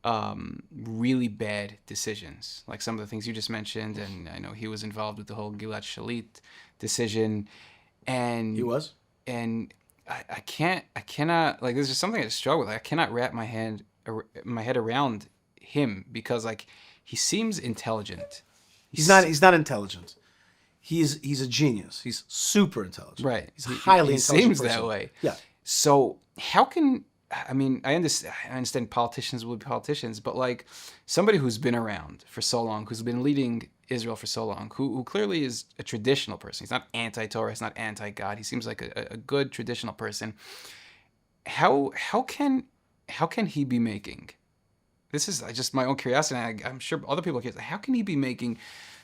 really bad decisions. Like some of the things you just mentioned, and I know he was involved with the whole Gilad Shalit decision, and he was. And I cannot like. There's just something I struggle with. I cannot wrap my head around him because like he seems intelligent. He's not intelligent. He's a genius. He's super intelligent. Right. He's a highly intelligent seems person. that way. Yeah. So how can I understand politicians will be politicians, but like somebody who's been around for so long, who's been leading Israel for so long, who clearly is a traditional person. He's not anti-Torah. He's not anti-God. He seems like a good traditional person. How can he be making? This is just my own curiosity. I'm sure other people are curious. How can he be making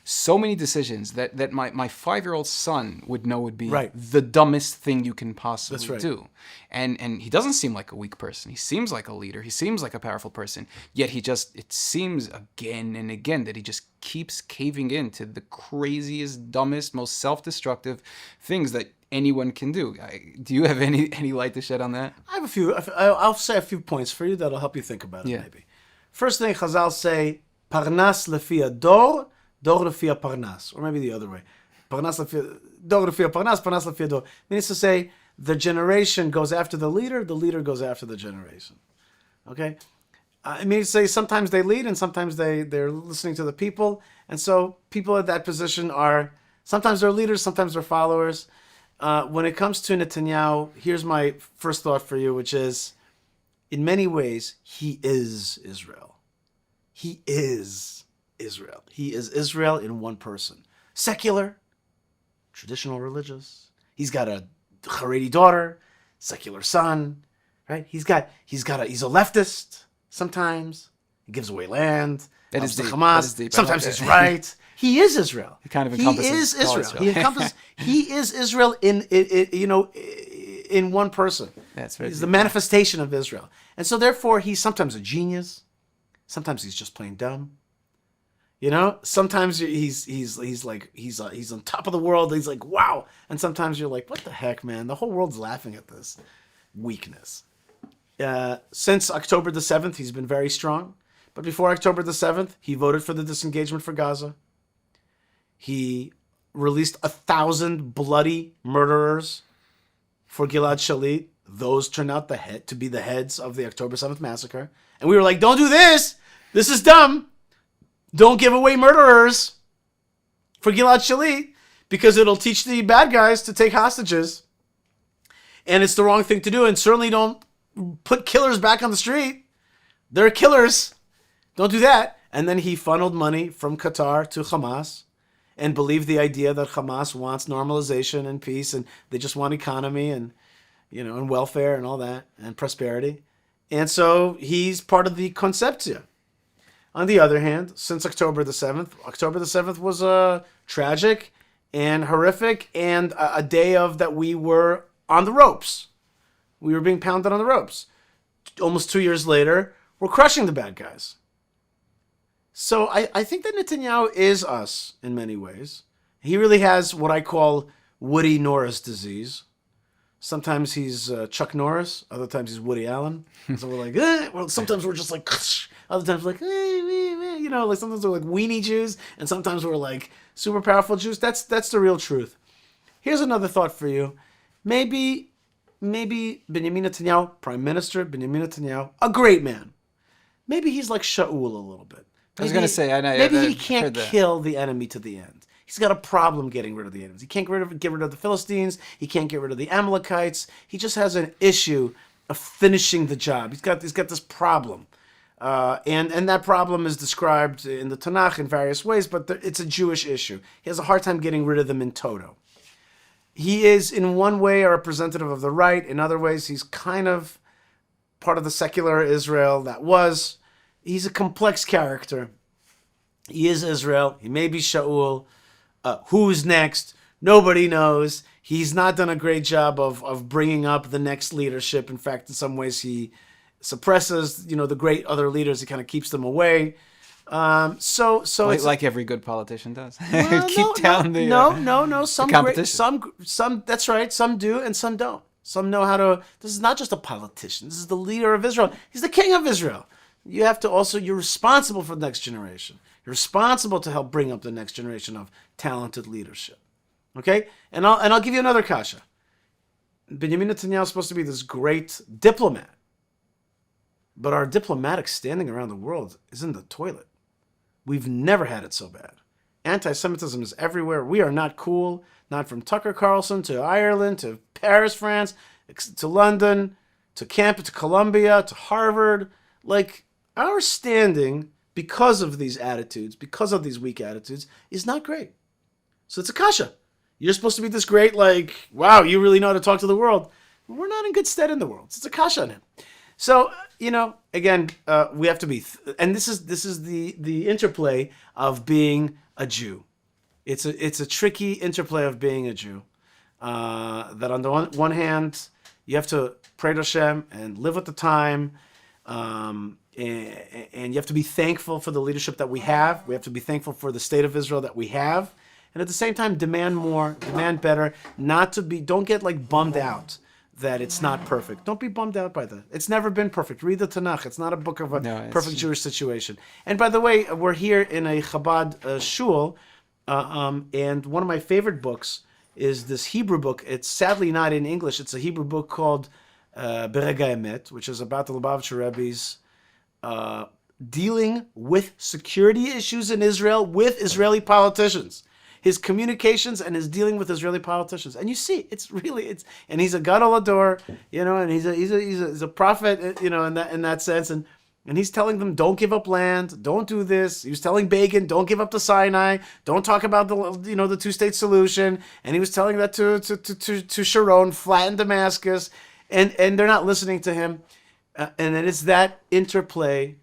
so many decisions that my 5-year-old son would know would be the dumbest thing you can possibly do? And he doesn't seem like a weak person. He seems like a leader. He seems like a powerful person. Yet it seems again and again that he just keeps caving in to the craziest, dumbest, most self-destructive things that anyone can do. Do you have any light to shed on that? I have a few. I'll say a few points for you that'll help you think about it maybe. First thing, Chazal say, Parnas lefi dor lefi parnas. Or maybe the other way. Dor lefi parnas lefi dor. Means to say, the generation goes after the leader goes after the generation. Okay? It means to say sometimes they lead and sometimes they're listening to the people. And so people at that position sometimes they're leaders, sometimes they're followers. When it comes to Netanyahu, here's my first thought for you, which is, in many ways, he is Israel. He is Israel. He is Israel in one person. Secular, traditional religious. He's got a Haredi daughter, secular son, right? He's a leftist sometimes. He gives away land. That is deep. Hamas. Sometimes he's right. He is Israel. He kind of encompasses He is Israel. He is Israel in one person. That's right. He's the manifestation of Israel. And so therefore he's sometimes a genius. Sometimes he's just plain dumb. Sometimes he's on top of the world. He's like, wow. And sometimes you're like, what the heck, man? The whole world's laughing at this weakness. Since October the 7th, he's been very strong. But before October the 7th, he voted for the disengagement for Gaza. He released 1,000 bloody murderers for Gilad Shalit those turned out to be the heads of the October 7th massacre. And we were like, don't do this. This is dumb. Don't give away murderers for Gilad Shalit, because it'll teach the bad guys to take hostages. And it's the wrong thing to do. And certainly don't put killers back on the street. They're killers. Don't do that. And then he funneled money from Qatar to Hamas and believed the idea that Hamas wants normalization and peace, and they just want economy and, and welfare and all that and prosperity. And so he's part of the conceptia. On the other hand, since October the 7th was tragic and horrific and a day of that we were on the ropes. We were being pounded on the ropes. Almost 2 years later, we're crushing the bad guys. So I think that Netanyahu is us in many ways. He really has what I call Woody Norris disease. Sometimes he's Chuck Norris. Other times he's Woody Allen. So we're like, well, sometimes we're just like, other times we're like, like sometimes we're like weenie Jews, and sometimes we're like super powerful Jews. That's the real truth. Here's another thought for you. Maybe Benjamin Netanyahu, Prime Minister Benjamin Netanyahu, a great man. Maybe he's like Shaul a little bit. I was going to say, maybe he can't kill the enemy to the end. He's got a problem getting rid of the enemies. He can't get rid of the Philistines. He can't get rid of the Amalekites. He just has an issue of finishing the job. He's got this problem. And that problem is described in the Tanakh in various ways, but it's a Jewish issue. He has a hard time getting rid of them in toto. He is, in one way, a representative of the right. In other ways, he's kind of part of the secular Israel that was. He's a complex character. He is Israel. He may be Shaul. Who's next? Nobody knows. He's not done a great job of bringing up the next leadership. In fact, in some ways, he suppresses, the great other leaders. He kind of keeps them away. So it's like every good politician does. Well, Keep down the Some competition. some that's right. Some do and some don't. Some know how to. This is not just a politician. This is the leader of Israel. He's the king of Israel. You have to also. You're responsible for the next generation. You're responsible to help bring up the next generation of talented leadership. Okay, and I'll give you another kasha. Benjamin Netanyahu is supposed to be this great diplomat, but our diplomatic standing around the world is in the toilet. We've never had it so bad. Anti-Semitism is everywhere. We are not cool. Not from Tucker Carlson to Ireland to Paris, France, to London, to Columbia, to Harvard. Like, our standing, because of these attitudes, because of these weak attitudes, is not great. So it's a kasha. You're supposed to be this great, like, wow, you really know how to talk to the world. We're not in good stead in the world. It's a kasha on him. So, again, we have to be, and this is the interplay of being a Jew. It's a tricky interplay of being a Jew. That on the one hand, you have to pray to Hashem and live with the time, and you have to be thankful for the leadership that we have. We have to be thankful for the state of Israel that we have, and at the same time, demand more, demand better. Don't get like bummed out that it's not perfect. Don't be bummed out by that. It's never been perfect. Read the Tanakh. It's not a book of a perfect Jewish situation. And by the way, we're here in a Chabad shul, and one of my favorite books is this Hebrew book. It's sadly not in English. It's a Hebrew book called Berega Emet, which is about the Lubavitcher Rebbe's dealing with security issues in Israel with Israeli politicians. His communications and his dealing with Israeli politicians, and you see, and he's a gadol hador, and he's a prophet, in that sense, and he's telling them, don't give up land, don't do this. He was telling Begin, don't give up the Sinai, don't talk about the two-state solution, and he was telling that to Sharon, flatten Damascus, and they're not listening to him, and it's that interplay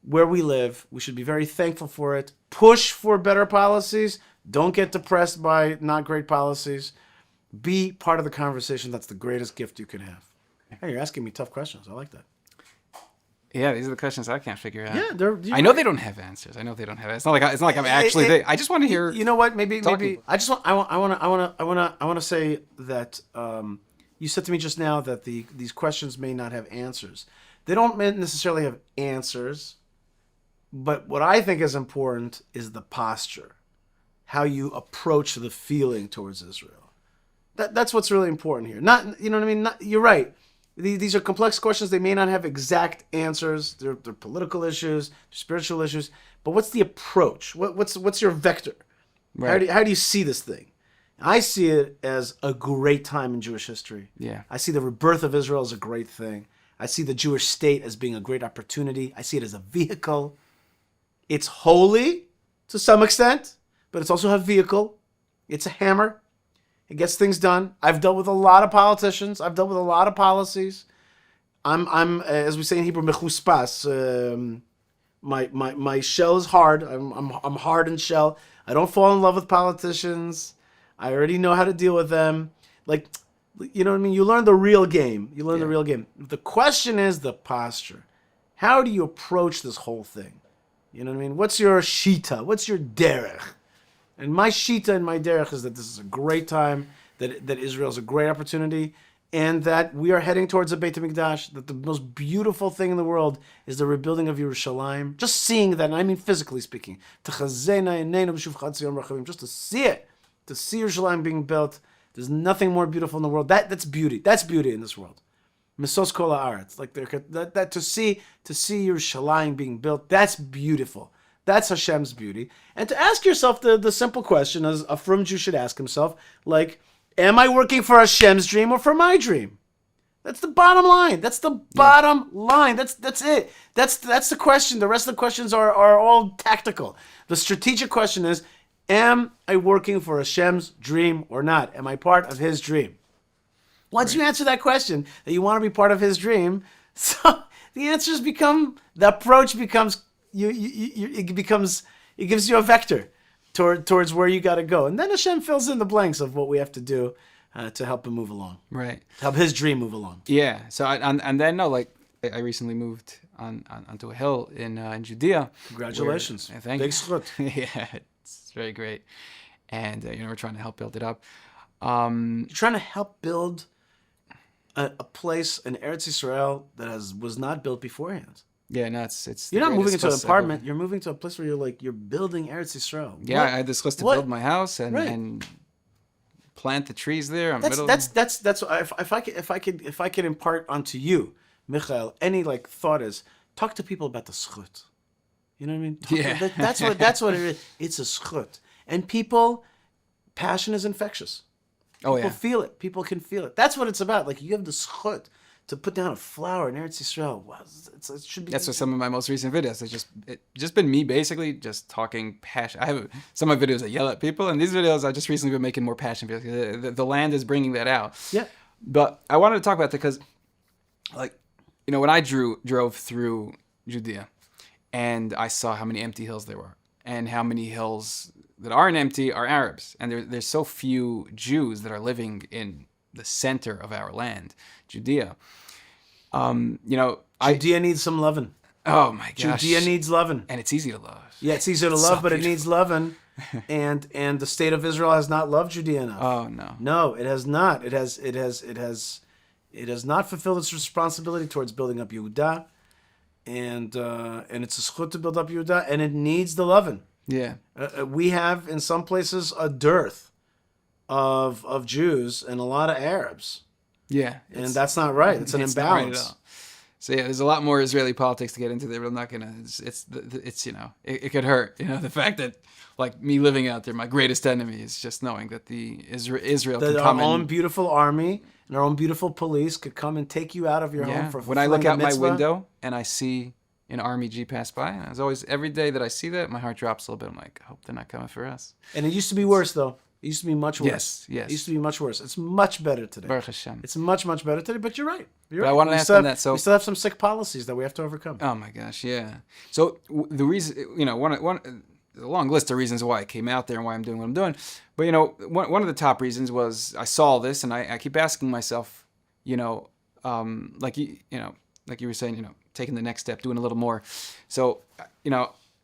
where we live. We should be very thankful for it. Push for better policies. Don't get depressed by not great policies. Be part of the conversation. That's the greatest gift you can have. Hey, you're asking me tough questions. I like that. Yeah, these are the questions I can't figure out. Yeah, I know they don't have answers. It's not like I'm actually. I just want to hear. You know what? Maybe. I want to say that you said to me just now that these questions may not have answers. They don't necessarily have answers, but what I think is important is the posture. How you approach the feeling towards Israel. That's what's really important here. Not, you know what I mean? You're right. These are complex questions. They may not have exact answers. They're political issues, spiritual issues. But what's the approach? What's your vector? Right. How do you see this thing? I see it as a great time in Jewish history. Yeah. I see the rebirth of Israel as a great thing. I see the Jewish state as being a great opportunity. I see it as a vehicle. It's holy to some extent, but it's also a vehicle. It's a hammer. It gets things done. I've dealt with a lot of politicians. I've dealt with a lot of policies. I'm as we say in Hebrew, mechuspas. My shell is hard. I'm hard in shell. I don't fall in love with politicians. I already know how to deal with them. Like, you know what I mean? You learn the real game. The real game. The question is the posture. How do you approach this whole thing? You know what I mean? What's your shita? What's your derech? And my shita and my derech is that this is a great time, that Israel is a great opportunity, and that we are heading towards a Beit HaMikdash, that the most beautiful thing in the world is the rebuilding of Yerushalayim. Just seeing that, and I mean physically speaking, just to see it, to see Yerushalayim being built. There's nothing more beautiful in the world. That's beauty. That's beauty in this world. Misos kol haaretz, like that to see Yerushalayim being built. That's beautiful. That's Hashem's beauty. And to ask yourself the simple question, as a frum Jew should ask himself, like, am I working for Hashem's dream or for my dream? That's the bottom line. That's the bottom line. That's it. That's the question. The rest of the questions are all tactical. The strategic question is, am I working for Hashem's dream or not? Am I part of His dream? Once you answer that question, that you want to be part of His dream, so the answers become, the approach becomes, it gives you a vector towards where you got to go. And then Hashem fills in the blanks of what we have to do to help Him move along. Right. Help His dream move along. Yeah. So, I I recently moved onto a hill in Judea. Congratulations. Thank Big you. schut. Yeah, it's very great. And, we're trying to help build it up. You're trying to help build a place in Eretz Yisrael that was not built beforehand. Yeah, no, it's. You're not moving into an apartment. You're moving to a place where you're building Eretz Yisrael. Yeah, I had this list to build my house and plant the trees there. That's if I could impart onto you, Michael, any thought is, talk to people about the schut. You know what I mean? That's what it is. It's a schut, and passion is infectious. People feel it. People can feel it. That's what it's about. Like, you have the schut to put down a flower in Eretz Yisrael. Wow, it should be. That's what some of my most recent videos. It's just been me basically just talking passion. I have some of my videos I yell at people, and these videos I just recently been making more passion because the land is bringing that out. Yeah. But I wanted to talk about that because, when I drove through Judea, and I saw how many empty hills there were, and how many hills that aren't empty are Arabs, and there's so few Jews that are living in the center of our land, Judea. Judea needs some loving. Oh my gosh, Judea needs loving, and it's easy to love. Yeah, it's easy to love, but it needs loving. and the state of Israel has not loved Judea enough. Oh no, no, it has not. It has not fulfilled its responsibility towards building up Yehuda, and it's a schut to build up Yehuda, and it needs the loving. Yeah, we have in some places a dearth of Jews and a lot of Arabs. Yeah, and that's not right. It's an imbalance. Not right at all. So yeah, there's a lot more Israeli politics to get into there, but I'm not gonna. It could hurt. The fact that me living out there, my greatest enemy is just knowing that Israel can come our own beautiful army and our own beautiful police could come and take you out of your home for when I look out my window and I see an army Jeep pass by, and as always, every day that I see that, my heart drops a little bit. I'm like, I hope they're not coming for us. And it used to be worse, though. It used to be much worse. Yes. It used to be much worse. It's much better today. Baruch Hashem. It's much, much better today, but you're right. I want to ask on that. So we still have some sick policies that we have to overcome. Oh my gosh, yeah. So the reason, a long list of reasons why I came out there and why I'm doing what I'm doing. But, one of the top reasons was I saw this, and I keep asking myself, like you were saying, taking the next step, doing a little more. So,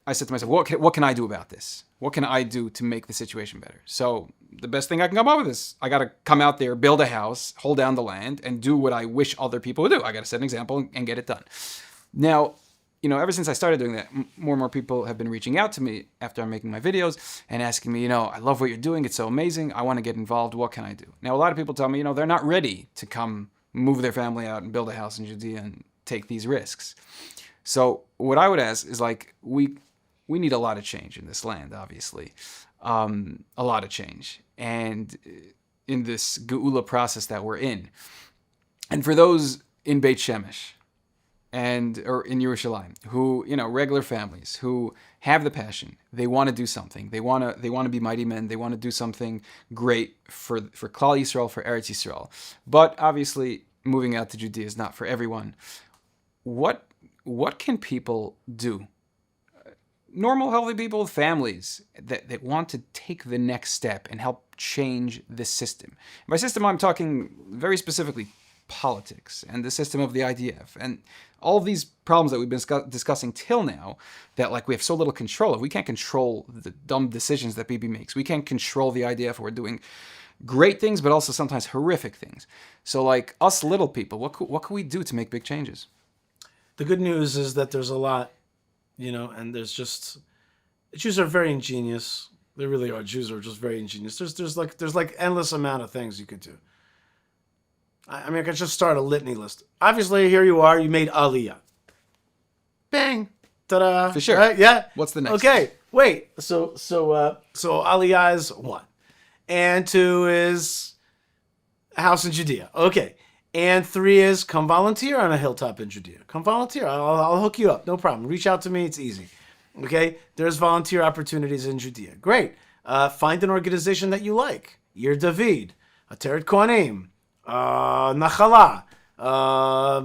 I said to myself, what can I do about this? What can I do to make the situation better? So the best thing I can come up with is I got to come out there, build a house, hold down the land, and do what I wish other people would do. I got to set an example and get it done. Now, ever since I started doing that, more and more people have been reaching out to me after I'm making my videos and asking me, I love what you're doing. It's so amazing. I want to get involved. What can I do? Now, a lot of people tell me, they're not ready to come move their family out and build a house in Judea and take these risks. So what I would ask is, like, we need a lot of change in this land, obviously. A lot of change. And in this geula process that we're in. And for those in Beit Shemesh or in Yerushalayim, who, regular families who have the passion, they want to do something. They want to be mighty men. They want to do something great for Klal Yisrael, for Eretz Yisrael. But obviously, moving out to Judea is not for everyone. What can people do? Normal, healthy people with families that want to take the next step and help change this system. By system, I'm talking very specifically politics and the system of the IDF and all of these problems that we've been discussing till now that, like, we have so little control of. We can't control the dumb decisions that Bibi makes. We can't control the IDF. We're doing great things, but also sometimes horrific things. So, like, us little people, what can we do to make big changes? The good news is that there's a lot, and there's just, Jews are very ingenious. They really are. Jews are just very ingenious. There's like endless amount of things you could do. I mean, I could just start a litany list. Obviously, here you are. You made Aliyah. Bang. Ta-da. For sure. Right? Yeah. What's the next? Okay. Wait. So Aliyah is 1. And 2 is a house in Judea. Okay. And 3 is come volunteer on a hilltop in Judea. Come volunteer. I'll hook you up. No problem. Reach out to me. It's easy. Okay? There's volunteer opportunities in Judea. Great. Find an organization that you like. Yir David. Ateret Kohanim. Nachala.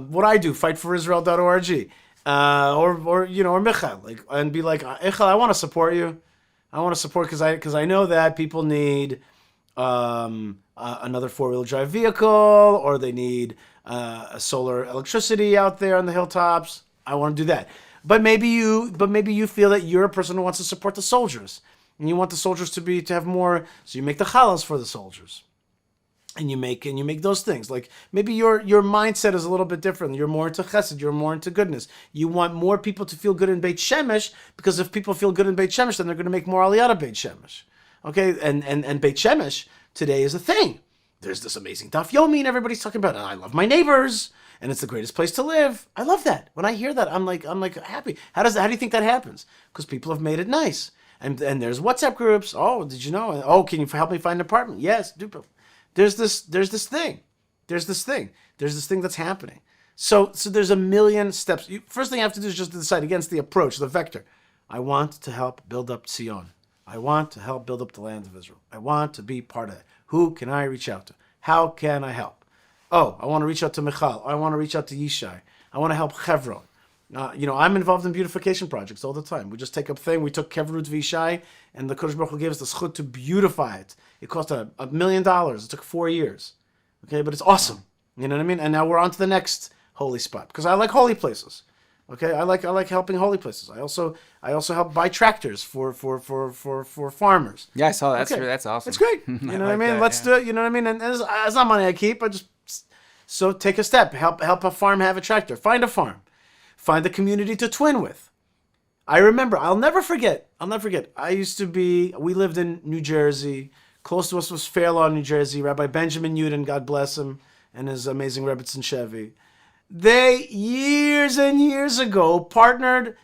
What I do. Fightforisrael.org. Or Michael. And be like, Michael, I want to support you. I want to support because I know that people need another 4-wheel drive vehicle, or they need a solar electricity out there on the hilltops. I want to do that. But maybe you feel that you're a person who wants to support the soldiers, and you want the soldiers to have more. So you make the challahs for the soldiers, and you make those things. Like, maybe your mindset is a little bit different. You're more into chesed. You're more into goodness. You want more people to feel good in Beit Shemesh, because if people feel good in Beit Shemesh, then they're going to make more aliyah to Beit Shemesh. Okay, and Beit Shemesh today is a thing. There's this amazing Daf Yomi, and everybody's talking about it. I love my neighbors, and it's the greatest place to live. I love that. When I hear that, I'm like happy. How do you think that happens? Because people have made it nice. And there's WhatsApp groups. Oh, did you know? Oh, can you help me find an apartment? Yes. There's this thing. There's this thing that's happening. So there's a million steps. First thing you have to do is just decide against the approach, the vector. I want to help build up Zion. I want to help build up the land of Israel. I want to be part of it. Who can I reach out to? How can I help? Oh, I want to reach out to Michal. I want to reach out to Yishai. I want to help Hebron. I'm involved in beautification projects all the time. We just take up thing. We took Kevrut Vishai, and the Kodesh Baruch Hu gave us the schut to beautify it. It cost $1 million. It took 4 years. Okay, but it's awesome. You know what I mean? And now we're on to the next holy spot, because I like holy places. Okay, I like helping holy places. I also help buy tractors for farmers. Yeah, I saw that. Okay. That's awesome. It's great. You know what I mean? Let's do it. You know what I mean? And it's not money I keep. So take a step. Help a farm have a tractor. Find a farm. Find a community to twin with. I remember. I'll never forget. We lived in New Jersey. Close to us was Fair Lawn, New Jersey. Rabbi Benjamin Yudin, God bless him, and his amazing Rebbetzin Chevy. They, years and years ago,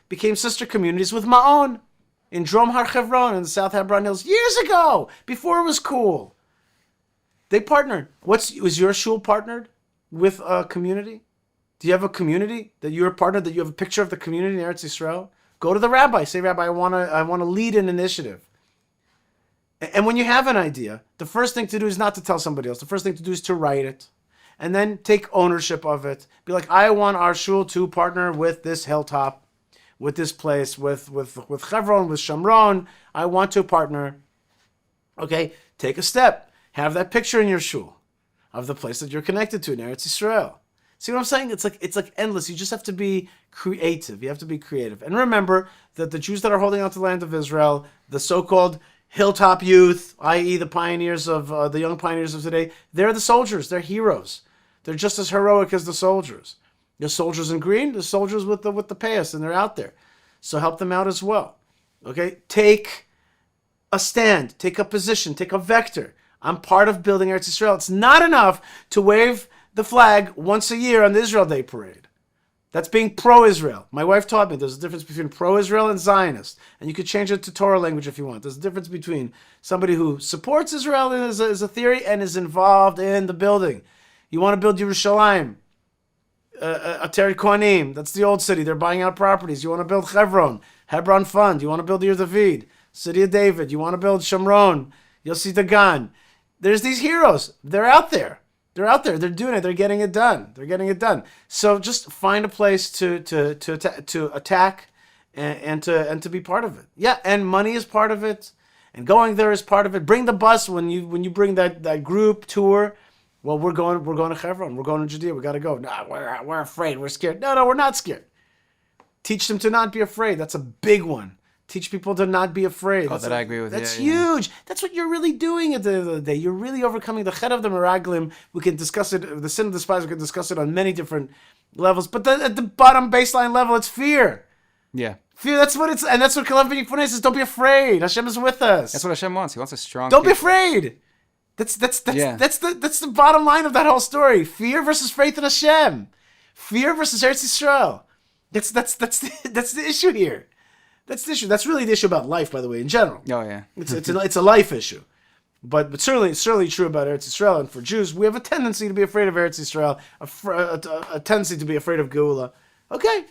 became sister communities with Ma'on in Drom Har Hebron in the South Hebron Hills. Years ago, before it was cool. They partnered. Was your shul partnered with a community? Do you have a community that you're partnered, that you have a picture of the community in Eretz Yisrael? Go to the rabbi. Say, Rabbi, I want to lead an initiative. And when you have an idea, the first thing to do is not to tell somebody else. The first thing to do is to write it. And then take ownership of it. Be like, I want our shul to partner with this hilltop, with this place, with Hebron, with Shamron. I want to partner. Okay, take a step. Have that picture in your shul of the place that you're connected to in Eretz Yisrael. See what I'm saying? It's like endless. You just have to be creative. You have to be creative. And remember that the Jews that are holding on to the land of Israel, the so-called hilltop youth, i.e. the pioneers of the young pioneers of today, they're the soldiers. They're heroes. They're just as heroic as the soldiers. The soldiers in green, the soldiers with the payas, and they're out there. So help them out as well. Okay? Take a stand. Take a position. Take a vector. I'm part of building Eretz Yisrael. It's not enough to wave the flag once a year on the Israel Day parade. That's being pro-Israel. My wife taught me there's a difference between pro-Israel and Zionist. And you could change it to Torah language if you want. There's a difference between somebody who supports Israel as a theory and is involved in the building. You want to build Yerushalayim, Ateret Kohanim, that's the old city. They're buying out properties. You want to build Hebron Fund. You want to build Ir David, City of David. You want to build Shomron, Yossi Dagan. There's these heroes. They're out there. They're out there. They're doing it. They're getting it done. So just find a place to attack and to be part of it. Yeah, and money is part of it, and going there is part of it. Bring the bus when you bring that group tour. Well, we're going to Hebron. We're going to Judea. We got to go. No, we're afraid. We're scared. No, we're not scared. Teach them to not be afraid. That's a big one. Teach people to not be afraid. I agree with. That's huge. That's what you're really doing at the end of the day. You're really overcoming the chet of the meraglim. We can discuss it. The sin of the spies. We can discuss it on many different levels. But at the bottom baseline level, it's fear. Yeah. Fear. That's what it's. And that's what Kalav B'Yikfunei says. Don't be afraid. Hashem is with us. That's what Hashem wants. He wants a strong. Don't be afraid. That's the bottom line of that whole story. Fear versus faith in Hashem. Fear versus Eretz Yisrael. That's the issue here. That's the issue. That's really the issue about life, by the way, in general. Oh yeah. It's a life issue. But certainly true about Eretz Yisrael. And for Jews, we have a tendency to be afraid of Eretz Yisrael, a tendency to be afraid of Geula. Okay,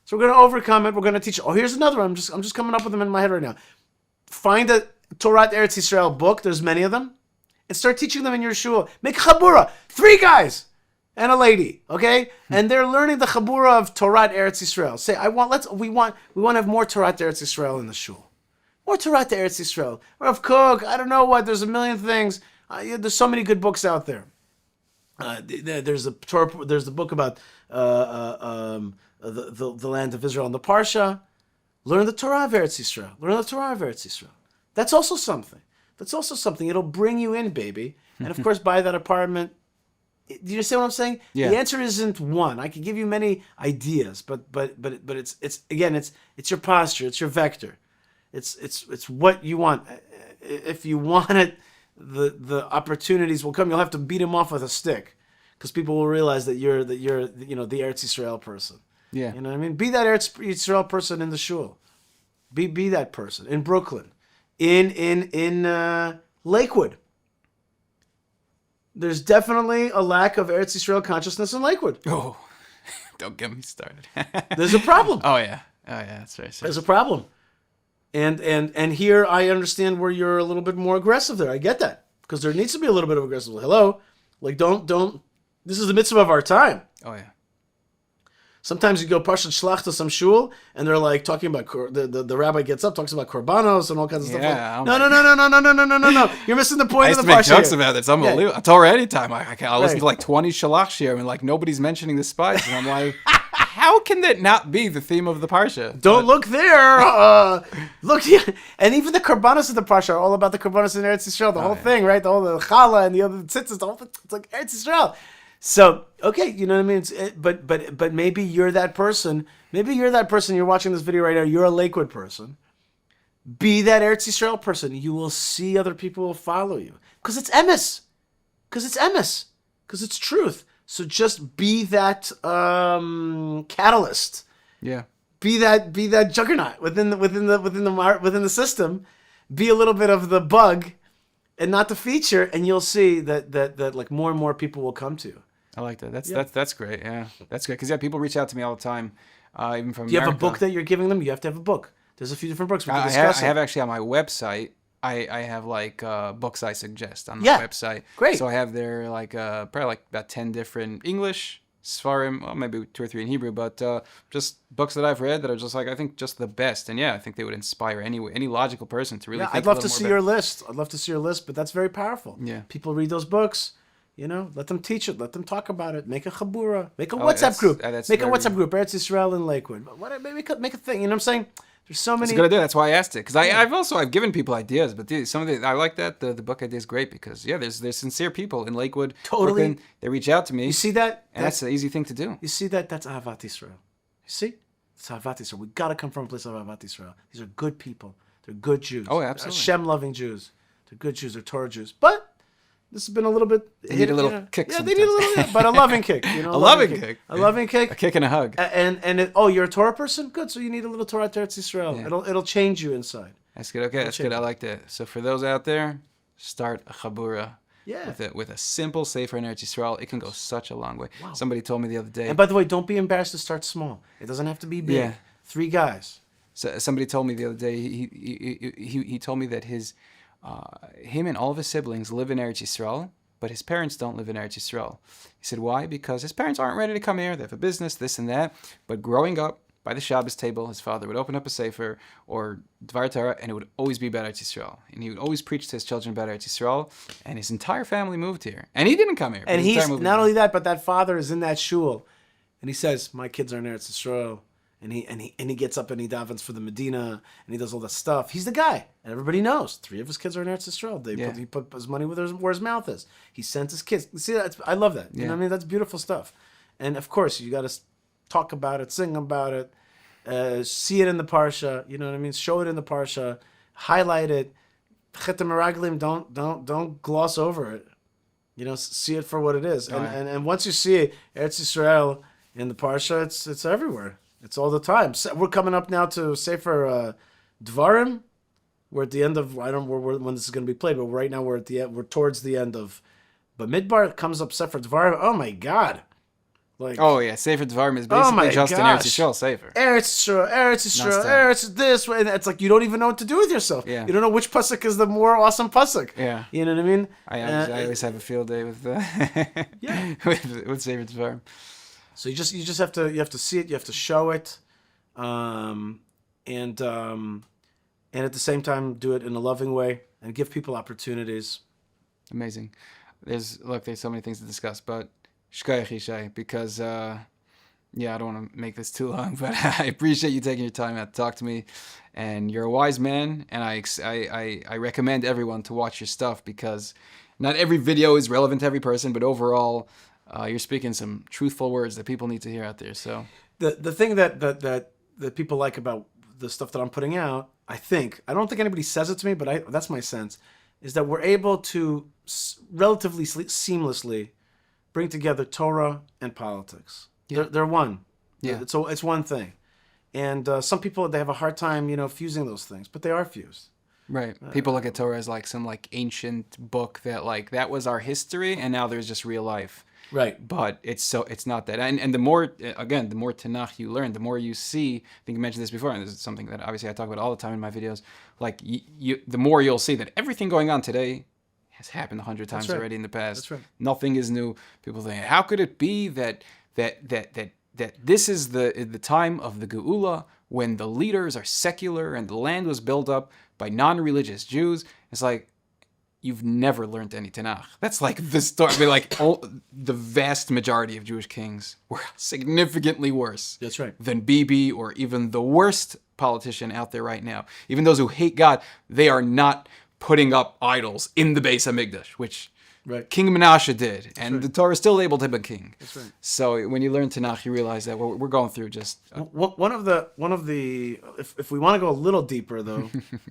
so we're going to overcome it. We're going to teach. Oh, here's another one. I'm just coming up with them in my head right now. Find a Torah Eretz Yisrael book. There's many of them. And start teaching them in your shul. Make chabura. 3 guys and a lady, okay? And they're learning the chabura of Torah Eretz Yisrael. Say, we want to have more Torah Eretz Yisrael in the shul. More Torah Eretz Yisrael. Rav Kook, I don't know what. There's a million things. There's so many good books out there. There's the book about the land of Israel and the Parsha. Learn the Torah of Eretz Yisrael. That's also something. It'll bring you in, baby. And of course, buy that apartment. Do you understand what I'm saying? Yeah. The answer isn't one. I can give you many ideas, but it's your posture, it's your vector, it's what you want. If you want it, the opportunities will come. You'll have to beat them off with a stick, because people will realize that you're the Eretz Yisrael person. Yeah. You know what I mean? Be that Eretz Yisrael person in the shul. Be that person in Brooklyn. In Lakewood. There's definitely a lack of Eretz Yisrael consciousness in Lakewood. Oh, don't get me started. There's a problem. Oh yeah, that's right. There's a problem. And here I understand where you're a little bit more aggressive there. I get that, because there needs to be a little bit of aggressive. Hello, like don't. This is the mitzvah of our time. Oh yeah. Sometimes you go Parshat Shlach to some shul, and they're like talking about the rabbi gets up, talks about korbanos and all kinds of stuff. Like, no. You're missing the point I of used the to make Parsha. jokes about it. It's unbelievable. Yeah. I tell her anytime. I'll listen to like 20 Shalach shir, and like nobody's mentioning the spies, and I'm like, how can that not be the theme of the Parsha? Don't look there. Look here. And even the korbanos of the Parsha are all about the korbanos in Eretz Yisrael. The whole thing, right? The whole challah and the other tzitzis, the whole thing. It's like Eretz Yisrael. So, okay, you know what I mean? But maybe you're that person. Maybe you're that person. You're watching this video right now. You're a Lakewood person. Be that Eretz Yisrael person. You will see other people will follow you. Because it's emes. Because it's truth. So just be that catalyst. Yeah. Be that juggernaut within the system. Be a little bit of the bug and not the feature, and you'll see that like more and more people will come to you. I like that. That's great. Yeah, that's great. Because people reach out to me all the time, even from. Do you have a book that you're giving them? You have to have a book. There's a few different books. We can I discuss have actually on my website. I have like books I suggest on my website. Great. So I have there like probably like about 10 different English Sfarim, well, maybe 2 or 3 in Hebrew, but just books that I've read that are just like, I think, just the best. And yeah, I think they would inspire any logical person to really think I'd love to see your list. I'd love to see your list, but that's very powerful. Yeah. People read those books. Let them teach it. Let them talk about it. Make a chabura. Make a WhatsApp group. Make a WhatsApp group. Eretz Yisrael in Lakewood. Make a thing. You know what I'm saying? There's so many. It's a good idea. That's why I asked it, because I've given people ideas, but some of the I like that the book idea is great, because there's sincere people in Lakewood. Totally. Brooklyn, they reach out to me. You see that? And that's an easy thing to do. You see that? That's Ahavat Yisrael. You see? It's Ahavat Yisrael. We gotta come from a place of Ahavat Yisrael. These are good people. They're good Jews. Oh, absolutely. Hashem loving Jews. They're good Jews. They're Torah Jews. But This has been a little bit. They need a little kick. Yeah, they need a little bit, but a loving kick. A loving kick. A loving kick. A kick and a hug. You're a Torah person? Good. So you need a little Torah to Eretz Yisrael. Yeah. It'll change you inside. That's good. Okay, that's good. I like that. So for those out there, start a chabura. Yeah. With a simple sefer in Eretz Yisrael, it can go such a long way. Wow. Somebody told me the other day. And by the way, don't be embarrassed to start small. It doesn't have to be big. Yeah. 3 guys. So somebody told me the other day. He told me that him and all of his siblings live in Eretz Yisrael, but his parents don't live in Eretz Yisrael. He said, why? Because his parents aren't ready to come here. They have a business, this and that. But growing up, by the Shabbos table, his father would open up a sefer or Dvar Torah, and it would always be about Eretz Yisrael. And he would always preach to his children about Eretz Yisrael. And his entire family moved here. And he didn't come here. And he's not only that, but that father is in that shul. And he says, my kids are in Eretz Yisrael. And he gets up and he davens for the Medina, and he does all that stuff. He's the guy, and everybody knows 3 of his kids are in Eretz Yisrael. He put his money where his mouth is. He sent his kids. See, I love that. You know what I mean? That's beautiful stuff. And of course, you got to talk about it, sing about it, see it in the parsha. You know what I mean? Show it in the parsha, highlight it. Chetem Meraglim, don't gloss over it. You know, see it for what it is. And once you see it, Eretz Yisrael in the parsha, it's everywhere. It's all the time. So we're coming up now to Sefer Dvarim. We're at the end of, I don't know when this is going to be played, but right now we're at the end. We're towards the end of Bamidbar. Comes up Sefer Dvarim. Oh my God! Sefer Dvarim is basically just an Eretz Yisrael Sefer. Eretz Yisrael, Eretz this way. It's like you don't even know what to do with yourself. Yeah. You don't know which pasuk is the more awesome pasuk. Yeah. You know what I mean? I always have a field day with with Sefer Dvarim. So you just have to see it, you have to show it, and at the same time do it in a loving way and give people opportunities. Amazing. There's so many things to discuss, but shkoyach Yishai, because I don't want to make this too long, but I appreciate you taking your time out to talk to me, and you're a wise man, and I recommend everyone to watch your stuff, because not every video is relevant to every person, but overall. You're speaking some truthful words that people need to hear out there. So the thing that people like about the stuff that I'm putting out, I don't think anybody says it to me, but that's my sense, is that we're able to relatively seamlessly bring together Torah and politics. Yeah. They're one. Yeah. So it's one thing, and some people they have a hard time, fusing those things, but they are fused. Right. People look at Torah as like some ancient book that was our history, and now there's just real life. Right. But it's not that. And the more Tanakh you learn, the more you see, I think you mentioned this before, and this is something that obviously I talk about all the time in my videos, the more you'll see that everything going on today has happened 100 times already in the past. That's right. Nothing is new. People think, how could it be that this is the time of the Geula when the leaders are secular and the land was built up by non-religious Jews? It's like, you've never learned any Tanakh. That's the story. The vast majority of Jewish kings were significantly worse. That's right. Than Bibi or even the worst politician out there right now. Even those who hate God, they are not putting up idols in the Beis HaMikdash, which King Menashe did, and the Torah is still able to be king. That's right. So when you learn Tanakh, you realize that we're going through just one of the if we want to go a little deeper though,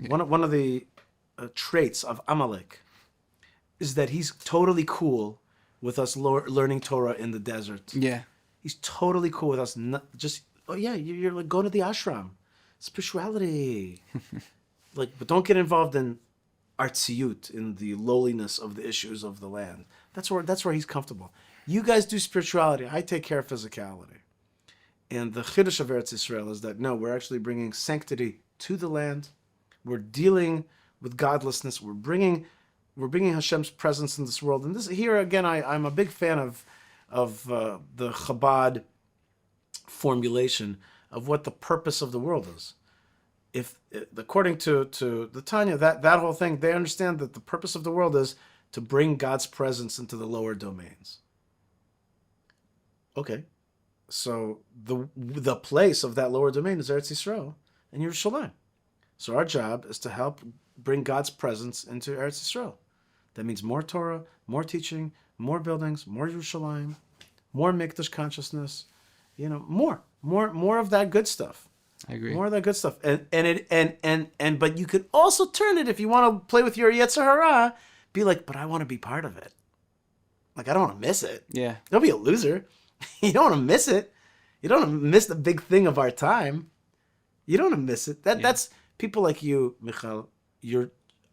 one of the traits of Amalek is that he's totally cool with us learning Torah in the desert. Yeah. He's totally cool with us. You're like, go to the ashram. Spirituality. But don't get involved in artsiyut, in the lowliness of the issues of the land. That's where he's comfortable. You guys do spirituality. I take care of physicality. And the chiddush of Eretz Yisrael is that, no, we're actually bringing sanctity to the land. We're dealing with godlessness. We're bringing Hashem's presence in this world. And this here again, I'm a big fan of the Chabad formulation of what the purpose of the world is. If according to the Tanya, that whole thing, they understand that the purpose of the world is to bring God's presence into the lower domains. Okay, so the place of that lower domain is Eretz Yisrael and Yerushalayim. So our job is to help bring God's presence into Eretz Yisrael. That means more Torah, more teaching, more buildings, more Yerushalayim, more Mikdash consciousness, more of that good stuff. I agree. More of that good stuff. But you could also turn it if you want to play with your Yetzer Hara. be like, but I want to be part of it. Like, I don't want to miss it. Yeah. Don't be a loser. You don't want to miss it. You don't want to miss the big thing of our time. You don't want to miss it. That's people like you, Michal.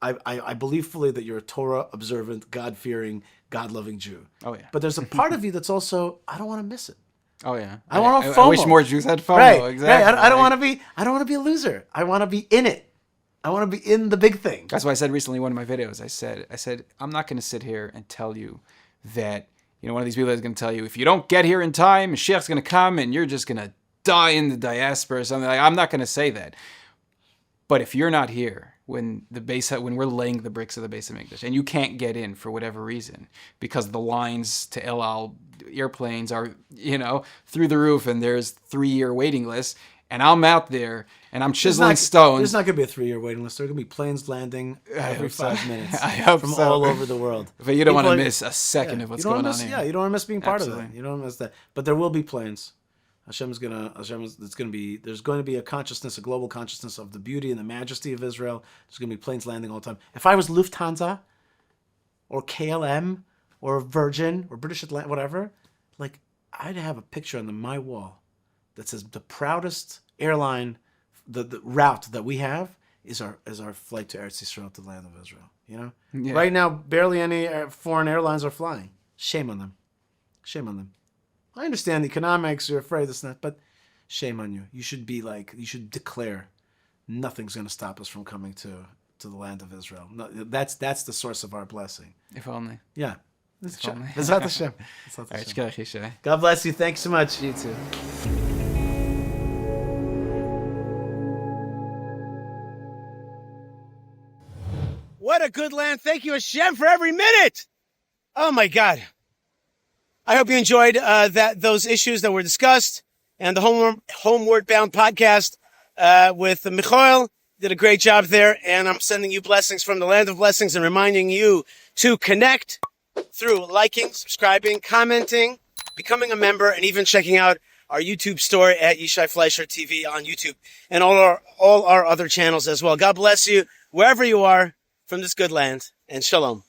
I believe fully that you're a Torah observant, God fearing, God loving Jew. Oh yeah. But there's a part of you that's also, I don't want to miss it. Oh yeah. I want to FOMO. I wish more Jews had FOMO. Right. Exactly. Right. I don't want to be a loser. I want to be in it. I want to be in the big thing. That's why I said recently in one of my videos, I said, I'm not going to sit here and tell you that, one of these people is going to tell you, if you don't get here in time, Mashiach's going to come and you're just going to die in the diaspora or something. Like, I'm not going to say that. But if you're not here when we're laying the bricks of the base of Mikdash and you can't get in for whatever reason because the lines to El Al airplanes are, through the roof and there's 3-year waiting lists, and I'm out there and I'm chiseling stones. There's not going to be a 3-year waiting list. There are going to be planes landing every 5 minutes. I hope from so. all over the world. But you don't want to miss a second of what's going on here. Yeah, you don't want to miss being part Absolutely. of it. You don't want to miss that. But there will be planes. There's going to be a consciousness, a global consciousness of the beauty and the majesty of Israel. There's going to be planes landing all the time. If I was Lufthansa or KLM or Virgin or British Atlantic, whatever, like, I'd have a picture on my wall that says the proudest airline, the route that we have is our flight to Eretz Yisrael, to the land of Israel. Yeah. Right now, barely any foreign airlines are flying. Shame on them. Shame on them. I understand the economics. You're afraid this and that, but shame on you. You should declare nothing's going to stop us from coming to the land of Israel. No, that's the source of our blessing. If only. Yeah. only. Bezrat Hashem. All right, Shkach Yishai. God bless you. Thanks so much. You too. What a good land. Thank you, Hashem, for every minute. Oh, my God. I hope you enjoyed those issues that were discussed, and the Homeward Bound podcast with Michael. Did a great job there, and I'm sending you blessings from the land of blessings and reminding you to connect through liking, subscribing, commenting, becoming a member, and even checking out our YouTube store at Yishai Fleisher TV on YouTube and all our other channels as well. God bless you wherever you are from this good land, and shalom.